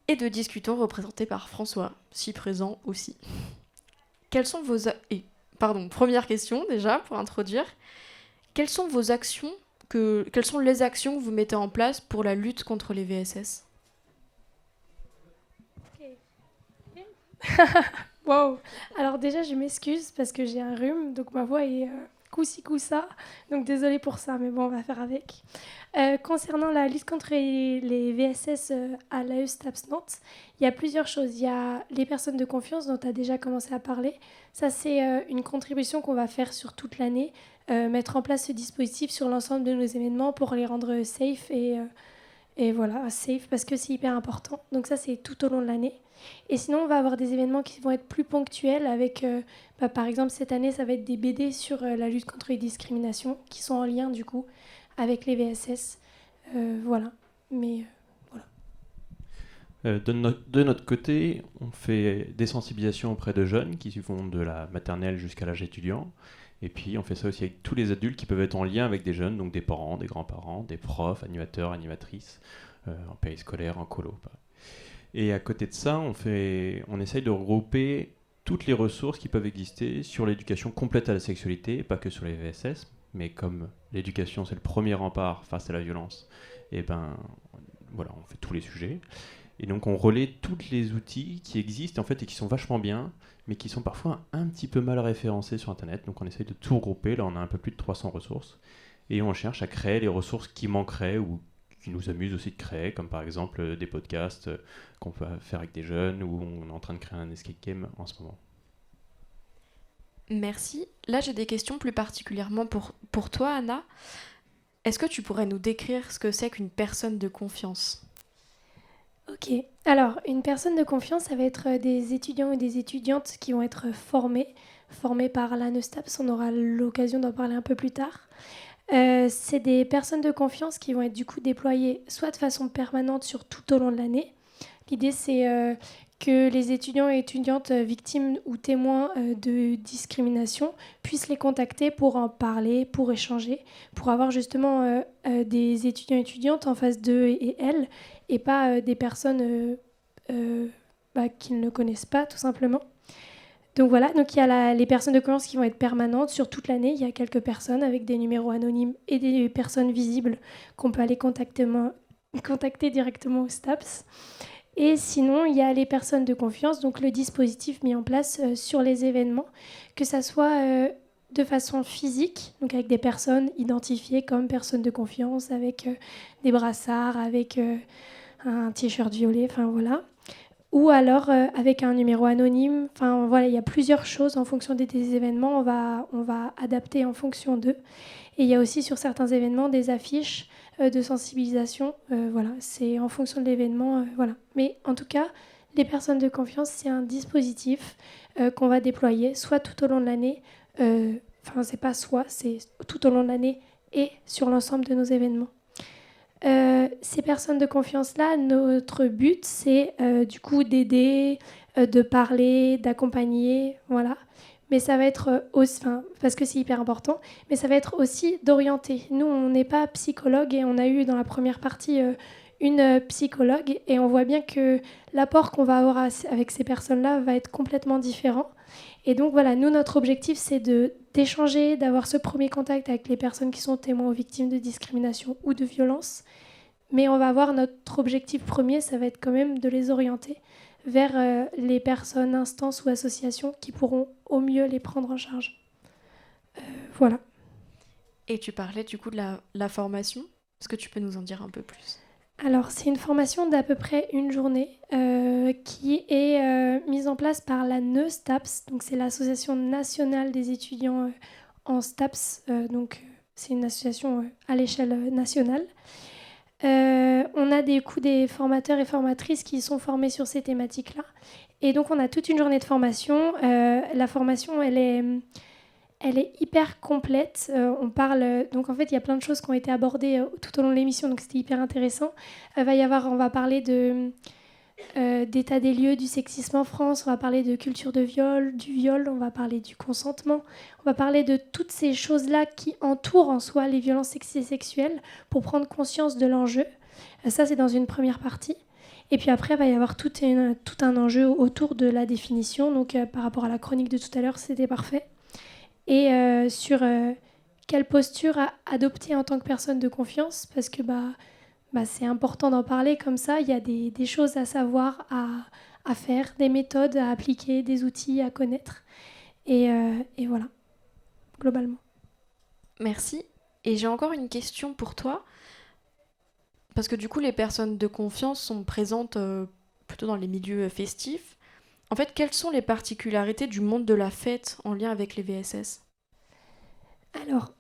et de Discutons, représenté par François, si présent aussi. Quelles sont vos... première question, déjà, pour introduire. Quelles sont vos actions quelles sont les actions que vous mettez en place pour la lutte contre les VSS ? Wow. Alors déjà, je m'excuse parce que j'ai un rhume, donc ma voix est coup-ci, coup-ça. Donc désolée pour ça, mais bon, on va faire avec. Concernant la lutte contre les VSS à l'AE STAPS Nantes, il y a plusieurs choses. Il y a les personnes de confiance dont tu as déjà commencé à parler. Ça, c'est une contribution qu'on va faire sur toute l'année. Mettre en place ce dispositif sur l'ensemble de nos événements pour les rendre safe et voilà, safe parce que c'est hyper important. Donc ça, c'est tout au long de l'année. Et sinon, on va avoir des événements qui vont être plus ponctuels avec, par exemple, cette année, ça va être des BD sur la lutte contre les discriminations qui sont en lien, du coup, avec les VSS. Voilà. Mais voilà. De notre côté, on fait des sensibilisations auprès de jeunes qui vont de la maternelle jusqu'à l'âge étudiant. Et puis on fait ça aussi avec tous les adultes qui peuvent être en lien avec des jeunes, donc des parents, des grands-parents, des profs, animateurs, animatrices, en périscolaire, en colo. Et à côté de ça, on essaye de regrouper toutes les ressources qui peuvent exister sur l'éducation complète à la sexualité, pas que sur les VSS, mais comme l'éducation c'est le premier rempart face à la violence, et voilà, on fait tous les sujets. Et donc on relaie tous les outils qui existent en fait, et qui sont vachement bien, mais qui sont parfois un petit peu mal référencés sur Internet. Donc on essaye de tout regrouper. Là, on a un peu plus de 300 ressources. Et on cherche à créer les ressources qui manqueraient ou qui nous amusent aussi de créer, comme par exemple des podcasts qu'on peut faire avec des jeunes, ou on est en train de créer un escape game en ce moment. Merci. Là, j'ai des questions plus particulièrement pour toi, Anna. Est-ce que tu pourrais nous décrire ce que c'est qu'une personne de confiance ? Ok, alors une personne de confiance, ça va être des étudiants ou des étudiantes qui vont être formés par l'ANESTAPS, on aura l'occasion d'en parler un peu plus tard. C'est des personnes de confiance qui vont être du coup déployées soit de façon permanente sur tout au long de l'année. L'idée c'est que les étudiants et étudiantes victimes ou témoins de discrimination puissent les contacter pour en parler, pour échanger, pour avoir justement des étudiants et étudiantes en face d'eux et elles, et pas des personnes qu'ils ne connaissent pas, tout simplement. Donc voilà, donc il y a les personnes de confiance qui vont être permanentes sur toute l'année. Il y a quelques personnes avec des numéros anonymes et des personnes visibles qu'on peut aller contacter directement au STAPS. Et sinon, il y a les personnes de confiance, donc le dispositif mis en place sur les événements, que ça soit de façon physique, donc avec des personnes identifiées comme personnes de confiance, avec des brassards, avec un t-shirt violet, enfin voilà. Ou alors avec un numéro anonyme. Enfin voilà, il y a plusieurs choses en fonction des événements. On va adapter en fonction d'eux. Et il y a aussi sur certains événements des affiches de sensibilisation. Voilà, c'est en fonction de l'événement. Voilà. Mais en tout cas, les personnes de confiance, c'est un dispositif qu'on va déployer soit tout au long de l'année. Enfin, c'est pas soit, c'est tout au long de l'année et sur l'ensemble de nos événements. Ces personnes de confiance-là, notre but, c'est du coup d'aider, de parler, d'accompagner, voilà. Mais ça va être aussi, parce que c'est hyper important, mais ça va être aussi d'orienter. Nous, on n'est pas psychologue et on a eu dans la première partie une psychologue et on voit bien que l'apport qu'on va avoir avec ces personnes-là va être complètement différent. Et donc voilà, nous, notre objectif, c'est d'échanger, d'avoir ce premier contact avec les personnes qui sont témoins ou victimes de discrimination ou de violence. Mais on va avoir notre objectif premier, ça va être quand même de les orienter vers les personnes, instances ou associations qui pourront au mieux les prendre en charge. Voilà. Et tu parlais du coup de la formation. Est-ce que tu peux nous en dire un peu plus ? Alors, c'est une formation d'à peu près une journée qui est mise en place par la NESTAPS, donc c'est l'Association nationale des étudiants en STAPS, donc c'est une association à l'échelle nationale. On a des formateurs et formatrices qui sont formés sur ces thématiques-là. Et donc, on a toute une journée de formation. La formation, elle est hyper complète. On parle, donc en fait, il y a plein de choses qui ont été abordées tout au long de l'émission, donc c'était hyper intéressant. On va parler d'état des lieux du sexisme en France, on va parler de culture du viol, on va parler du consentement, on va parler de toutes ces choses-là qui entourent en soi les violences sexistes et sexuelles pour prendre conscience de l'enjeu. Ça, c'est dans une première partie. Et puis après, il va y avoir tout un enjeu autour de la définition. Donc par rapport à la chronique de tout à l'heure, c'était parfait. Et sur quelle posture adopter en tant que personne de confiance, parce que c'est important d'en parler comme ça. Il y a des choses à savoir, à faire, des méthodes à appliquer, des outils à connaître. Et voilà, globalement. Merci. Et j'ai encore une question pour toi. Parce que du coup, les personnes de confiance sont présentes plutôt dans les milieux festifs. En fait, quelles sont les particularités du monde de la fête en lien avec les VSS ? Alors,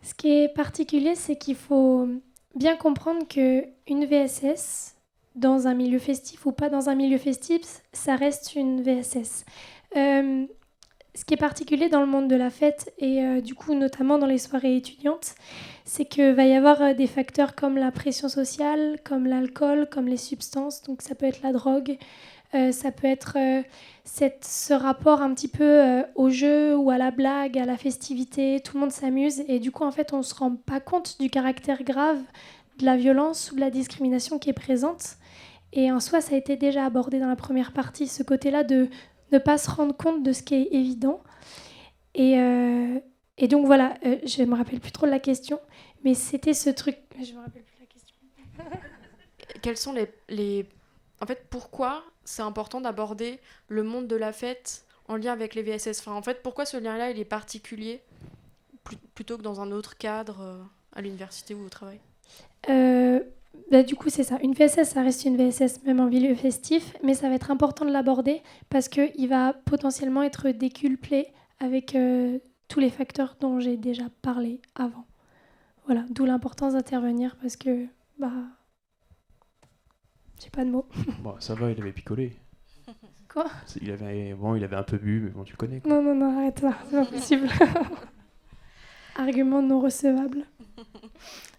ce qui est particulier, c'est qu'il faut bien comprendre qu'une VSS, dans un milieu festif ou pas dans un milieu festif, ça reste une VSS. Ce qui est particulier dans le monde de la fête et du coup notamment dans les soirées étudiantes, c'est qu'il va y avoir des facteurs comme la pression sociale, comme l'alcool, comme les substances, donc ça peut être la drogue, ça peut être ce rapport un petit peu au jeu ou à la blague, à la festivité, tout le monde s'amuse et du coup en fait on ne se rend pas compte du caractère grave de la violence ou de la discrimination qui est présente. Et en soi ça a été déjà abordé dans la première partie, ce côté-là de ne pas se rendre compte de ce qui est évident. Et Et donc voilà, je me rappelle plus trop de la question, mais c'était ce truc. Je me rappelle plus de la question. Quels sont les... En fait, pourquoi c'est important d'aborder le monde de la fête en lien avec les VSS? Enfin, en fait, pourquoi ce lien-là, il est particulier plutôt que dans un autre cadre à l'université ou au travail? Du coup, c'est ça. Une VSS, ça reste une VSS, même en milieu festif, mais ça va être important de l'aborder parce qu'il va potentiellement être décuplé avec tous les facteurs dont j'ai déjà parlé avant. Voilà, d'où l'importance d'intervenir parce que, j'ai pas de mots. Bon, ça va, il avait picolé. Quoi ? Il avait un peu bu, mais bon, tu connais. Quoi. Non, arrête ça, c'est pas possible. Argument non recevable.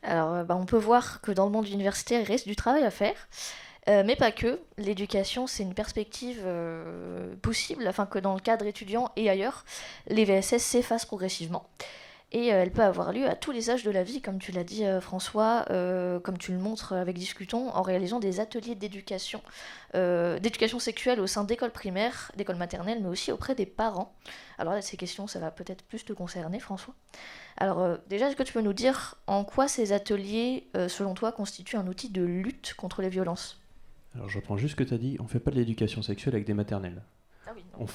Alors, on peut voir que dans le monde universitaire, il reste du travail à faire, mais pas que. L'éducation, c'est une perspective possible, afin que dans le cadre étudiant et ailleurs, les VSS s'effacent progressivement. Et elle peut avoir lieu à tous les âges de la vie, comme tu l'as dit François, comme tu le montres avec Discutons, en réalisant des ateliers d'éducation sexuelle au sein d'écoles primaires, d'écoles maternelles, mais aussi auprès des parents. Alors là, ces questions, ça va peut-être plus te concerner, François. Alors déjà, est-ce que tu peux nous dire en quoi ces ateliers, selon toi, constituent un outil de lutte contre les violences ? Alors je reprends juste ce que tu as dit, on ne fait pas de l'éducation sexuelle avec des maternelles. Ah oui, non,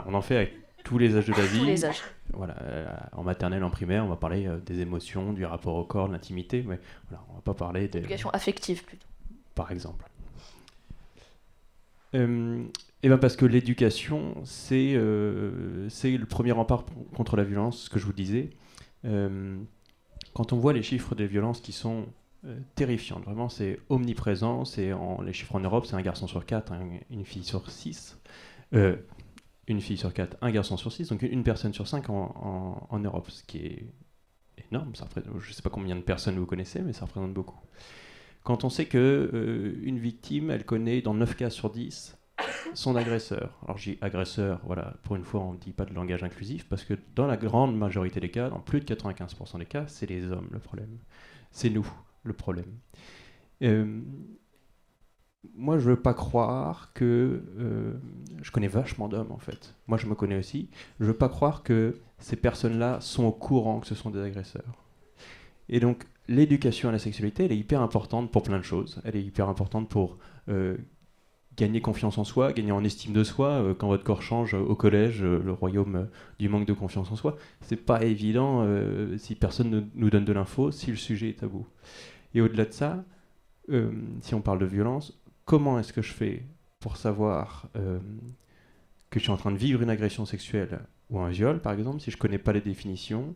on en fait avec tous les âges de la vie. Tous les âges. Voilà, en maternelle, en primaire, on va parler des émotions, du rapport au corps, de l'intimité, mais voilà, on va pas parler d'éducation affective plutôt. Par exemple. Et ben parce que l'éducation, c'est le premier rempart contre la violence, ce que je vous disais. Quand on voit les chiffres des violences qui sont terrifiants, vraiment c'est omniprésent, les chiffres en Europe, c'est un garçon sur 4, une fille sur 6. Une fille sur 4, un garçon sur 6, donc une personne sur 5 en Europe, ce qui est énorme. Je ne sais pas combien de personnes vous connaissez, mais ça représente beaucoup. Quand on sait qu'une victime, elle connaît dans 9 cas sur 10 son agresseur. Alors je dis agresseur, voilà, pour une fois on ne dit pas de langage inclusif, parce que dans la grande majorité des cas, dans plus de 95% des cas, c'est les hommes le problème. C'est nous le problème. Moi, je veux pas croire que... je connais vachement d'hommes, en fait. Moi, je me connais aussi. Je veux pas croire que ces personnes-là sont au courant que ce sont des agresseurs. Et donc, l'éducation à la sexualité, elle est hyper importante pour plein de choses. Elle est hyper importante pour gagner confiance en soi, gagner en estime de soi. Quand votre corps change au collège, le royaume du manque de confiance en soi, c'est pas évident si personne ne nous donne de l'info, si le sujet est tabou. Et au-delà de ça, si on parle de violence, comment est-ce que je fais pour savoir que je suis en train de vivre une agression sexuelle ou un viol, par exemple, si je ne connais pas les définitions,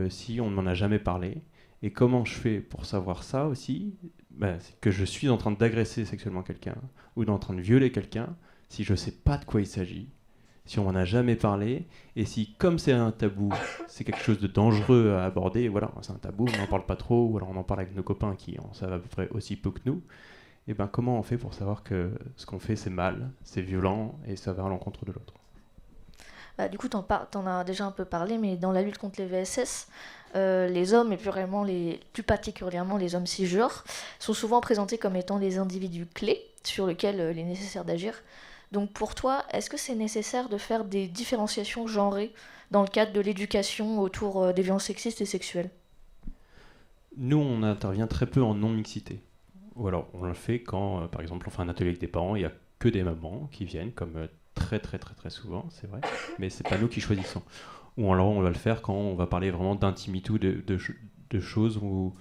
si on ne m'en a jamais parlé? Et comment je fais pour savoir ça aussi, c'est que je suis en train d'agresser sexuellement quelqu'un ou en train de violer quelqu'un, si je ne sais pas de quoi il s'agit, si on m'en a jamais parlé, et si, comme c'est un tabou, c'est quelque chose de dangereux à aborder, voilà, c'est un tabou, on n'en parle pas trop, ou alors on en parle avec nos copains qui en savent à peu près aussi peu que nous, et comment on fait pour savoir que ce qu'on fait c'est mal, c'est violent et ça va à l'encontre de l'autre? Du coup, t'en as déjà un peu parlé, mais dans la lutte contre les VSS, les hommes, et plus particulièrement les hommes cisgenres, sont souvent présentés comme étant les individus clés sur lesquels il est nécessaire d'agir. Donc pour toi, est-ce que c'est nécessaire de faire des différenciations genrées dans le cadre de l'éducation autour des violences sexistes et sexuelles ? Nous, on intervient très peu en non-mixité. Ou alors, on le fait quand, par exemple, on fait un atelier avec des parents, il n'y a que des mamans qui viennent, comme très souvent, c'est vrai, mais c'est pas nous qui choisissons. Ou alors, on va le faire quand on va parler vraiment d'intimité, de choses où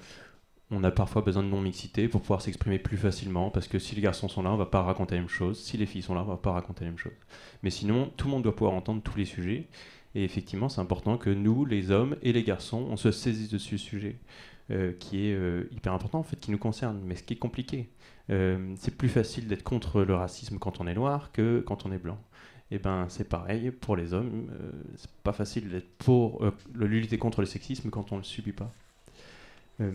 on a parfois besoin de non-mixité pour pouvoir s'exprimer plus facilement, parce que si les garçons sont là, on va pas raconter la même chose, si les filles sont là, on va pas raconter la même chose. Mais sinon, tout le monde doit pouvoir entendre tous les sujets, et effectivement, c'est important que nous, les hommes et les garçons, on se saisisse de ce sujet. Qui est hyper important, en fait, qui nous concerne, mais ce qui est compliqué. C'est plus facile d'être contre le racisme quand on est noir que quand on est blanc. Et c'est pareil pour les hommes, c'est pas facile d'être pour lutter contre le sexisme quand on le subit pas. Je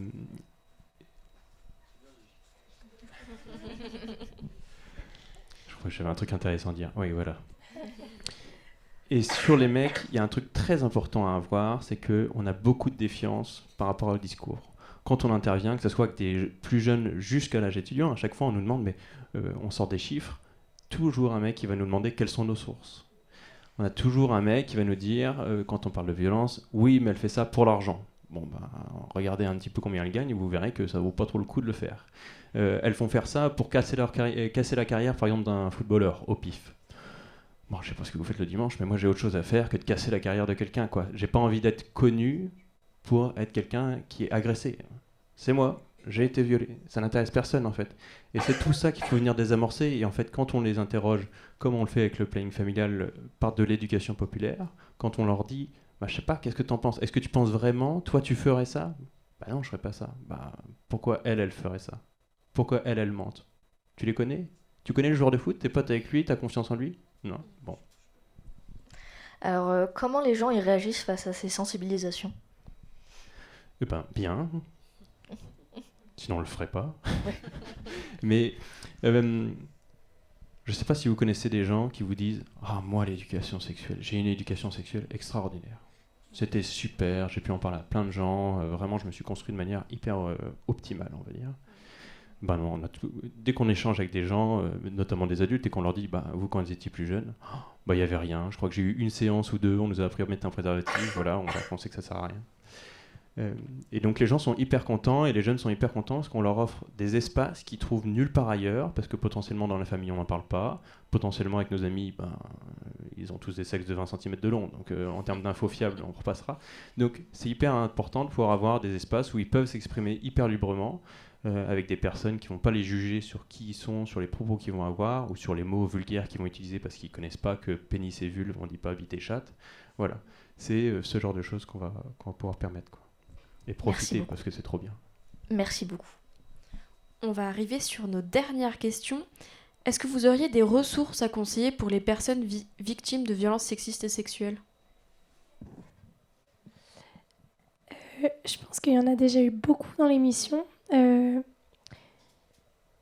crois que j'avais un truc intéressant à dire. Oui, voilà. Et sur les mecs, il y a un truc très important à avoir, c'est qu'on a beaucoup de défiance par rapport au discours. Quand on intervient, que ce soit avec des plus jeunes jusqu'à l'âge étudiant, à chaque fois on nous demande, mais on sort des chiffres, toujours un mec qui va nous demander quelles sont nos sources. On a toujours un mec qui va nous dire, quand on parle de violence, oui, mais elle fait ça pour l'argent. Bon, regardez un petit peu combien elle gagne et vous verrez que ça vaut pas trop le coup de le faire. Elles font faire ça pour casser la carrière, par exemple, d'un footballeur, au pif. Bon, je sais pas ce que vous faites le dimanche, mais moi j'ai autre chose à faire que de casser la carrière de quelqu'un, quoi. J'ai pas envie d'être connu pour être quelqu'un qui est agressé. C'est moi, j'ai été violé. Ça n'intéresse personne, en fait. Et c'est tout ça qu'il faut venir désamorcer. Et en fait, quand on les interroge, comme on le fait avec le planning familial par de l'éducation populaire, quand on leur dit, je sais pas, qu'est-ce que t'en penses ? Est-ce que tu penses vraiment, toi, tu ferais ça ? Non, je ferais pas ça. Pourquoi elle ferait ça ? Pourquoi elle mente ? Tu les connais ? Tu connais le joueur de foot ? T'es pote avec lui ? T'as confiance en lui ? Non. Bon. Alors, comment les gens y réagissent face à ces sensibilisations ? Bien. Sinon, on le ferait pas. Mais je sais pas si vous connaissez des gens qui vous disent « Ah, moi, l'éducation sexuelle, j'ai une éducation sexuelle extraordinaire. C'était super, j'ai pu en parler à plein de gens. Vraiment, je me suis construit de manière hyper optimale, on va dire. » Non, dès qu'on échange avec des gens, notamment des adultes, et qu'on leur dit vous, quand vous étiez plus jeune, il n'y avait rien. Je crois que j'ai eu une séance ou deux, on nous a appris à mettre un préservatif, voilà, on sait que ça sert à rien. Et donc les gens sont hyper contents, et les jeunes sont hyper contents parce qu'on leur offre des espaces qu'ils trouvent nulle part ailleurs, parce que potentiellement dans la famille on n'en parle pas, potentiellement avec nos amis, ils ont tous des sexes de 20 cm de long, donc en termes d'infos fiables, on repassera. Donc c'est hyper important de pouvoir avoir des espaces où ils peuvent s'exprimer hyper librement, avec des personnes qui ne vont pas les juger sur qui ils sont, sur les propos qu'ils vont avoir, ou sur les mots vulgaires qu'ils vont utiliser parce qu'ils ne connaissent pas que pénis et vulve, on ne dit pas bite et chatte. Voilà, c'est ce genre de choses qu'on va pouvoir permettre, quoi. Et profiter, parce que c'est trop bien. Merci beaucoup. On va arriver sur nos dernières questions. Est-ce que vous auriez des ressources à conseiller pour les personnes victimes de violences sexistes et sexuelles ? Je pense qu'il y en a déjà eu beaucoup dans l'émission.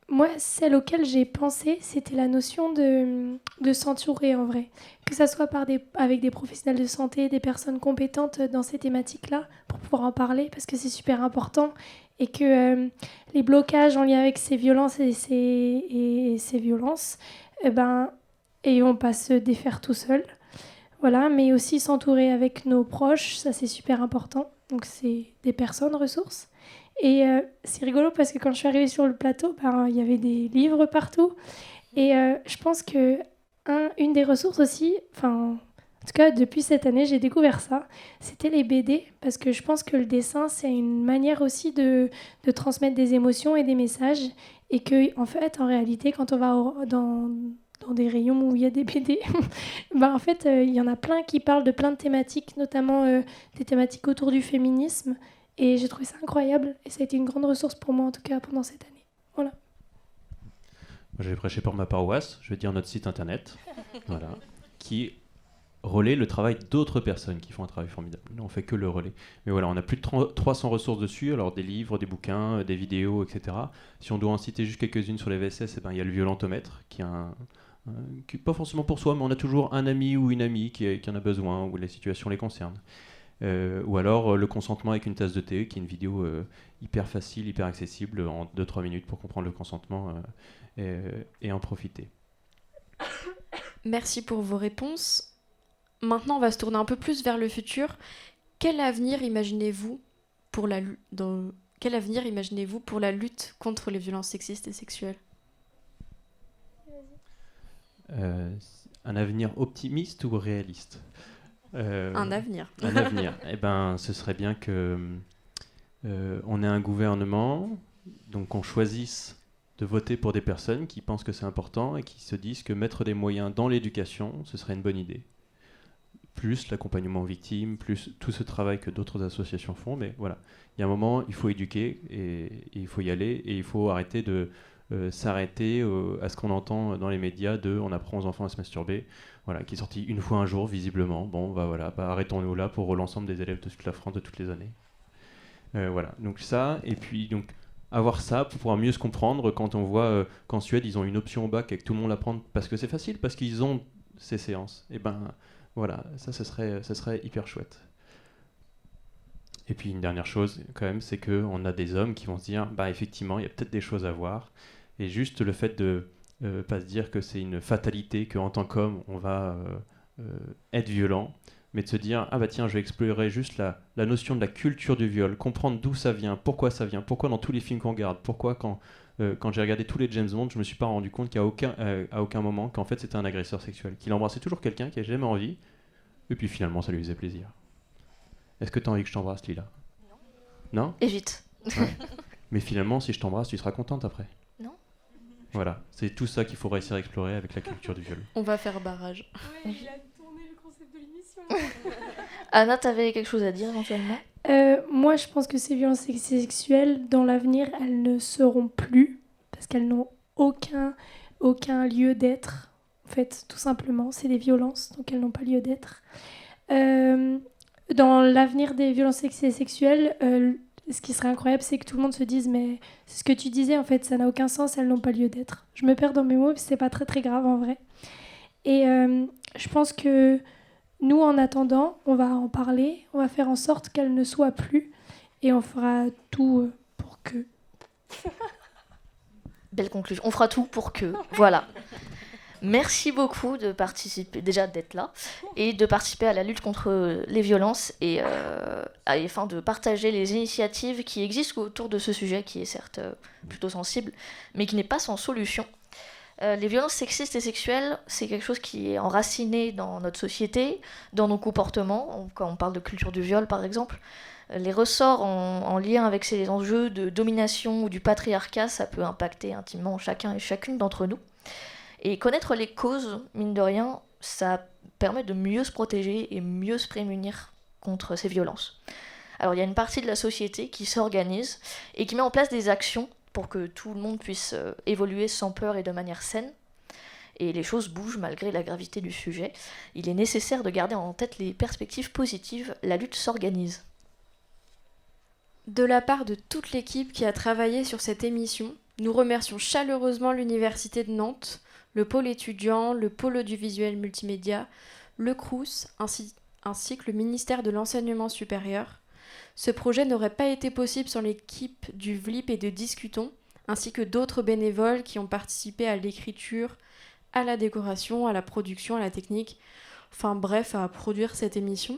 Moi, celle auquel j'ai pensé, c'était la notion de s'entourer en vrai. Que ça soit avec des professionnels de santé, des personnes compétentes dans ces thématiques-là, pour pouvoir en parler, parce que c'est super important. Et que les blocages en lien avec ces violences et ces violences, ils vont pas se défaire tout seuls. Voilà, mais aussi s'entourer avec nos proches, ça c'est super important. Donc c'est des personnes ressources. Et c'est rigolo parce que quand je suis arrivée sur le plateau, il y avait des livres partout. Et je pense que une des ressources aussi, en tout cas depuis cette année, j'ai découvert ça, c'était les BD. Parce que je pense que le dessin, c'est une manière aussi de transmettre des émotions et des messages. Et qu'en fait, en réalité, quand on va dans des rayons où il y a des BD, en fait, il y en a plein qui parlent de plein de thématiques, notamment des thématiques autour du féminisme. Et j'ai trouvé ça incroyable. Et ça a été une grande ressource pour moi, en tout cas, pendant cette année. Voilà. Je vais prêcher pour ma paroisse. Je vais dire notre site internet, voilà, qui relaie le travail d'autres personnes qui font un travail formidable. Nous, on fait que le relais. Mais voilà, on a plus de 300 ressources dessus, alors des livres, des bouquins, des vidéos, etc. Si on doit en citer juste quelques-unes sur les VSS, il y a le violentomètre, qui est pas forcément pour soi, mais on a toujours un ami ou une amie qui en a besoin, ou les situations les concernent. Ou alors le consentement avec une tasse de thé, qui est une vidéo hyper facile, hyper accessible, en 2-3 minutes pour comprendre le consentement et en profiter. Merci pour vos réponses. Maintenant, on va se tourner un peu plus vers le futur. Quel avenir imaginez-vous pour la lutte contre les violences sexistes et sexuelles ? Un avenir optimiste ou réaliste ? Un avenir. Un avenir. Ce serait bien que on ait un gouvernement, donc qu'on choisisse de voter pour des personnes qui pensent que c'est important et qui se disent que mettre des moyens dans l'éducation, ce serait une bonne idée. Plus l'accompagnement aux victimes, plus tout ce travail que d'autres associations font. Mais voilà, il y a un moment, il faut éduquer et il faut y aller et il faut arrêter de s'arrêter à ce qu'on entend dans les médias de on apprend aux enfants à se masturber, voilà, qui est sorti une fois un jour visiblement. Bon, arrêtons-nous là pour l'ensemble des élèves de toute la France de toutes les années. Voilà, donc ça, et puis donc avoir ça pour pouvoir mieux se comprendre quand on voit qu'en Suède ils ont une option au bac et que tout le monde l'apprend parce que c'est facile, parce qu'ils ont ces séances. Et voilà, ça serait hyper chouette. Et puis une dernière chose quand même, c'est qu'on a des hommes qui vont se dire effectivement il y a peut-être des choses à voir, et juste le fait de pas se dire que c'est une fatalité, qu'en tant qu'homme on va être violent, mais de se dire ah bah tiens, je vais explorer juste la notion de la culture du viol, comprendre d'où ça vient, pourquoi dans tous les films qu'on regarde, pourquoi quand j'ai regardé tous les James Bond, je me suis pas rendu compte qu'à aucun moment qu'en fait c'était un agresseur sexuel, qu'il embrassait toujours quelqu'un qui avait jamais envie, et puis finalement ça lui faisait plaisir. Est-ce que tu as envie que je t'embrasse, Lila? Non? Évite. Ouais. Mais finalement, si je t'embrasse, tu seras contente après. Non. Voilà, c'est tout ça qu'il faut réussir à explorer avec la culture du viol. On va faire barrage. Ouais, il a tourné le concept de l'émission. Anna, t'avais quelque chose à dire éventuellement? Moi, je pense que ces violences sexuelles, dans l'avenir, elles ne seront plus parce qu'elles n'ont aucun lieu d'être. En fait, tout simplement, c'est des violences, donc elles n'ont pas lieu d'être. Dans l'avenir des violences sexuelles, ce qui serait incroyable, c'est que tout le monde se dise mais c'est ce que tu disais, en fait, ça n'a aucun sens, elles n'ont pas lieu d'être. Je me perds dans mes mots, mais c'est pas très très grave en vrai. Et je pense que nous, en attendant, on va en parler, on va faire en sorte qu'elles ne soient plus, et on fera tout pour que... Belle conclusion. On fera tout pour que... Voilà. Merci beaucoup de participer, déjà d'être là, et de participer à la lutte contre les violences, et afin de partager les initiatives qui existent autour de ce sujet, qui est certes plutôt sensible, mais qui n'est pas sans solution. Les violences sexistes et sexuelles, c'est quelque chose qui est enraciné dans notre société, dans nos comportements. Quand on parle de culture du viol, par exemple, les ressorts en lien avec ces enjeux de domination ou du patriarcat, ça peut impacter intimement chacun et chacune d'entre nous. Et connaître les causes, mine de rien, ça permet de mieux se protéger et mieux se prémunir contre ces violences. Alors il y a une partie de la société qui s'organise et qui met en place des actions pour que tout le monde puisse évoluer sans peur et de manière saine. Et les choses bougent malgré la gravité du sujet. Il est nécessaire de garder en tête les perspectives positives. La lutte s'organise. De la part de toute l'équipe qui a travaillé sur cette émission, nous remercions chaleureusement l'Université de Nantes, le pôle étudiant, le pôle audiovisuel multimédia, le Crous, ainsi que le ministère de l'Enseignement supérieur. Ce projet n'aurait pas été possible sans l'équipe du VLIP et de Discutons, ainsi que d'autres bénévoles qui ont participé à l'écriture, à la décoration, à la production, à la technique, enfin bref, à produire cette émission.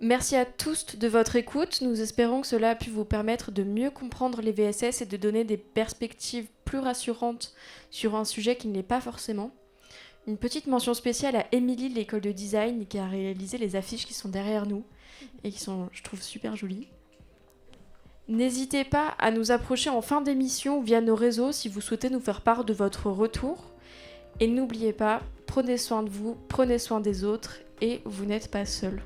Merci à tous de votre écoute. Nous espérons que cela a pu vous permettre de mieux comprendre les VSS et de donner des perspectives plus rassurantes sur un sujet qui ne l'est pas forcément. Une petite mention spéciale à Émilie de l'école de design qui a réalisé les affiches qui sont derrière nous et qui sont, je trouve, super jolies. N'hésitez pas à nous approcher en fin d'émission ou via nos réseaux si vous souhaitez nous faire part de votre retour. Et n'oubliez pas, prenez soin de vous, prenez soin des autres et vous n'êtes pas seuls.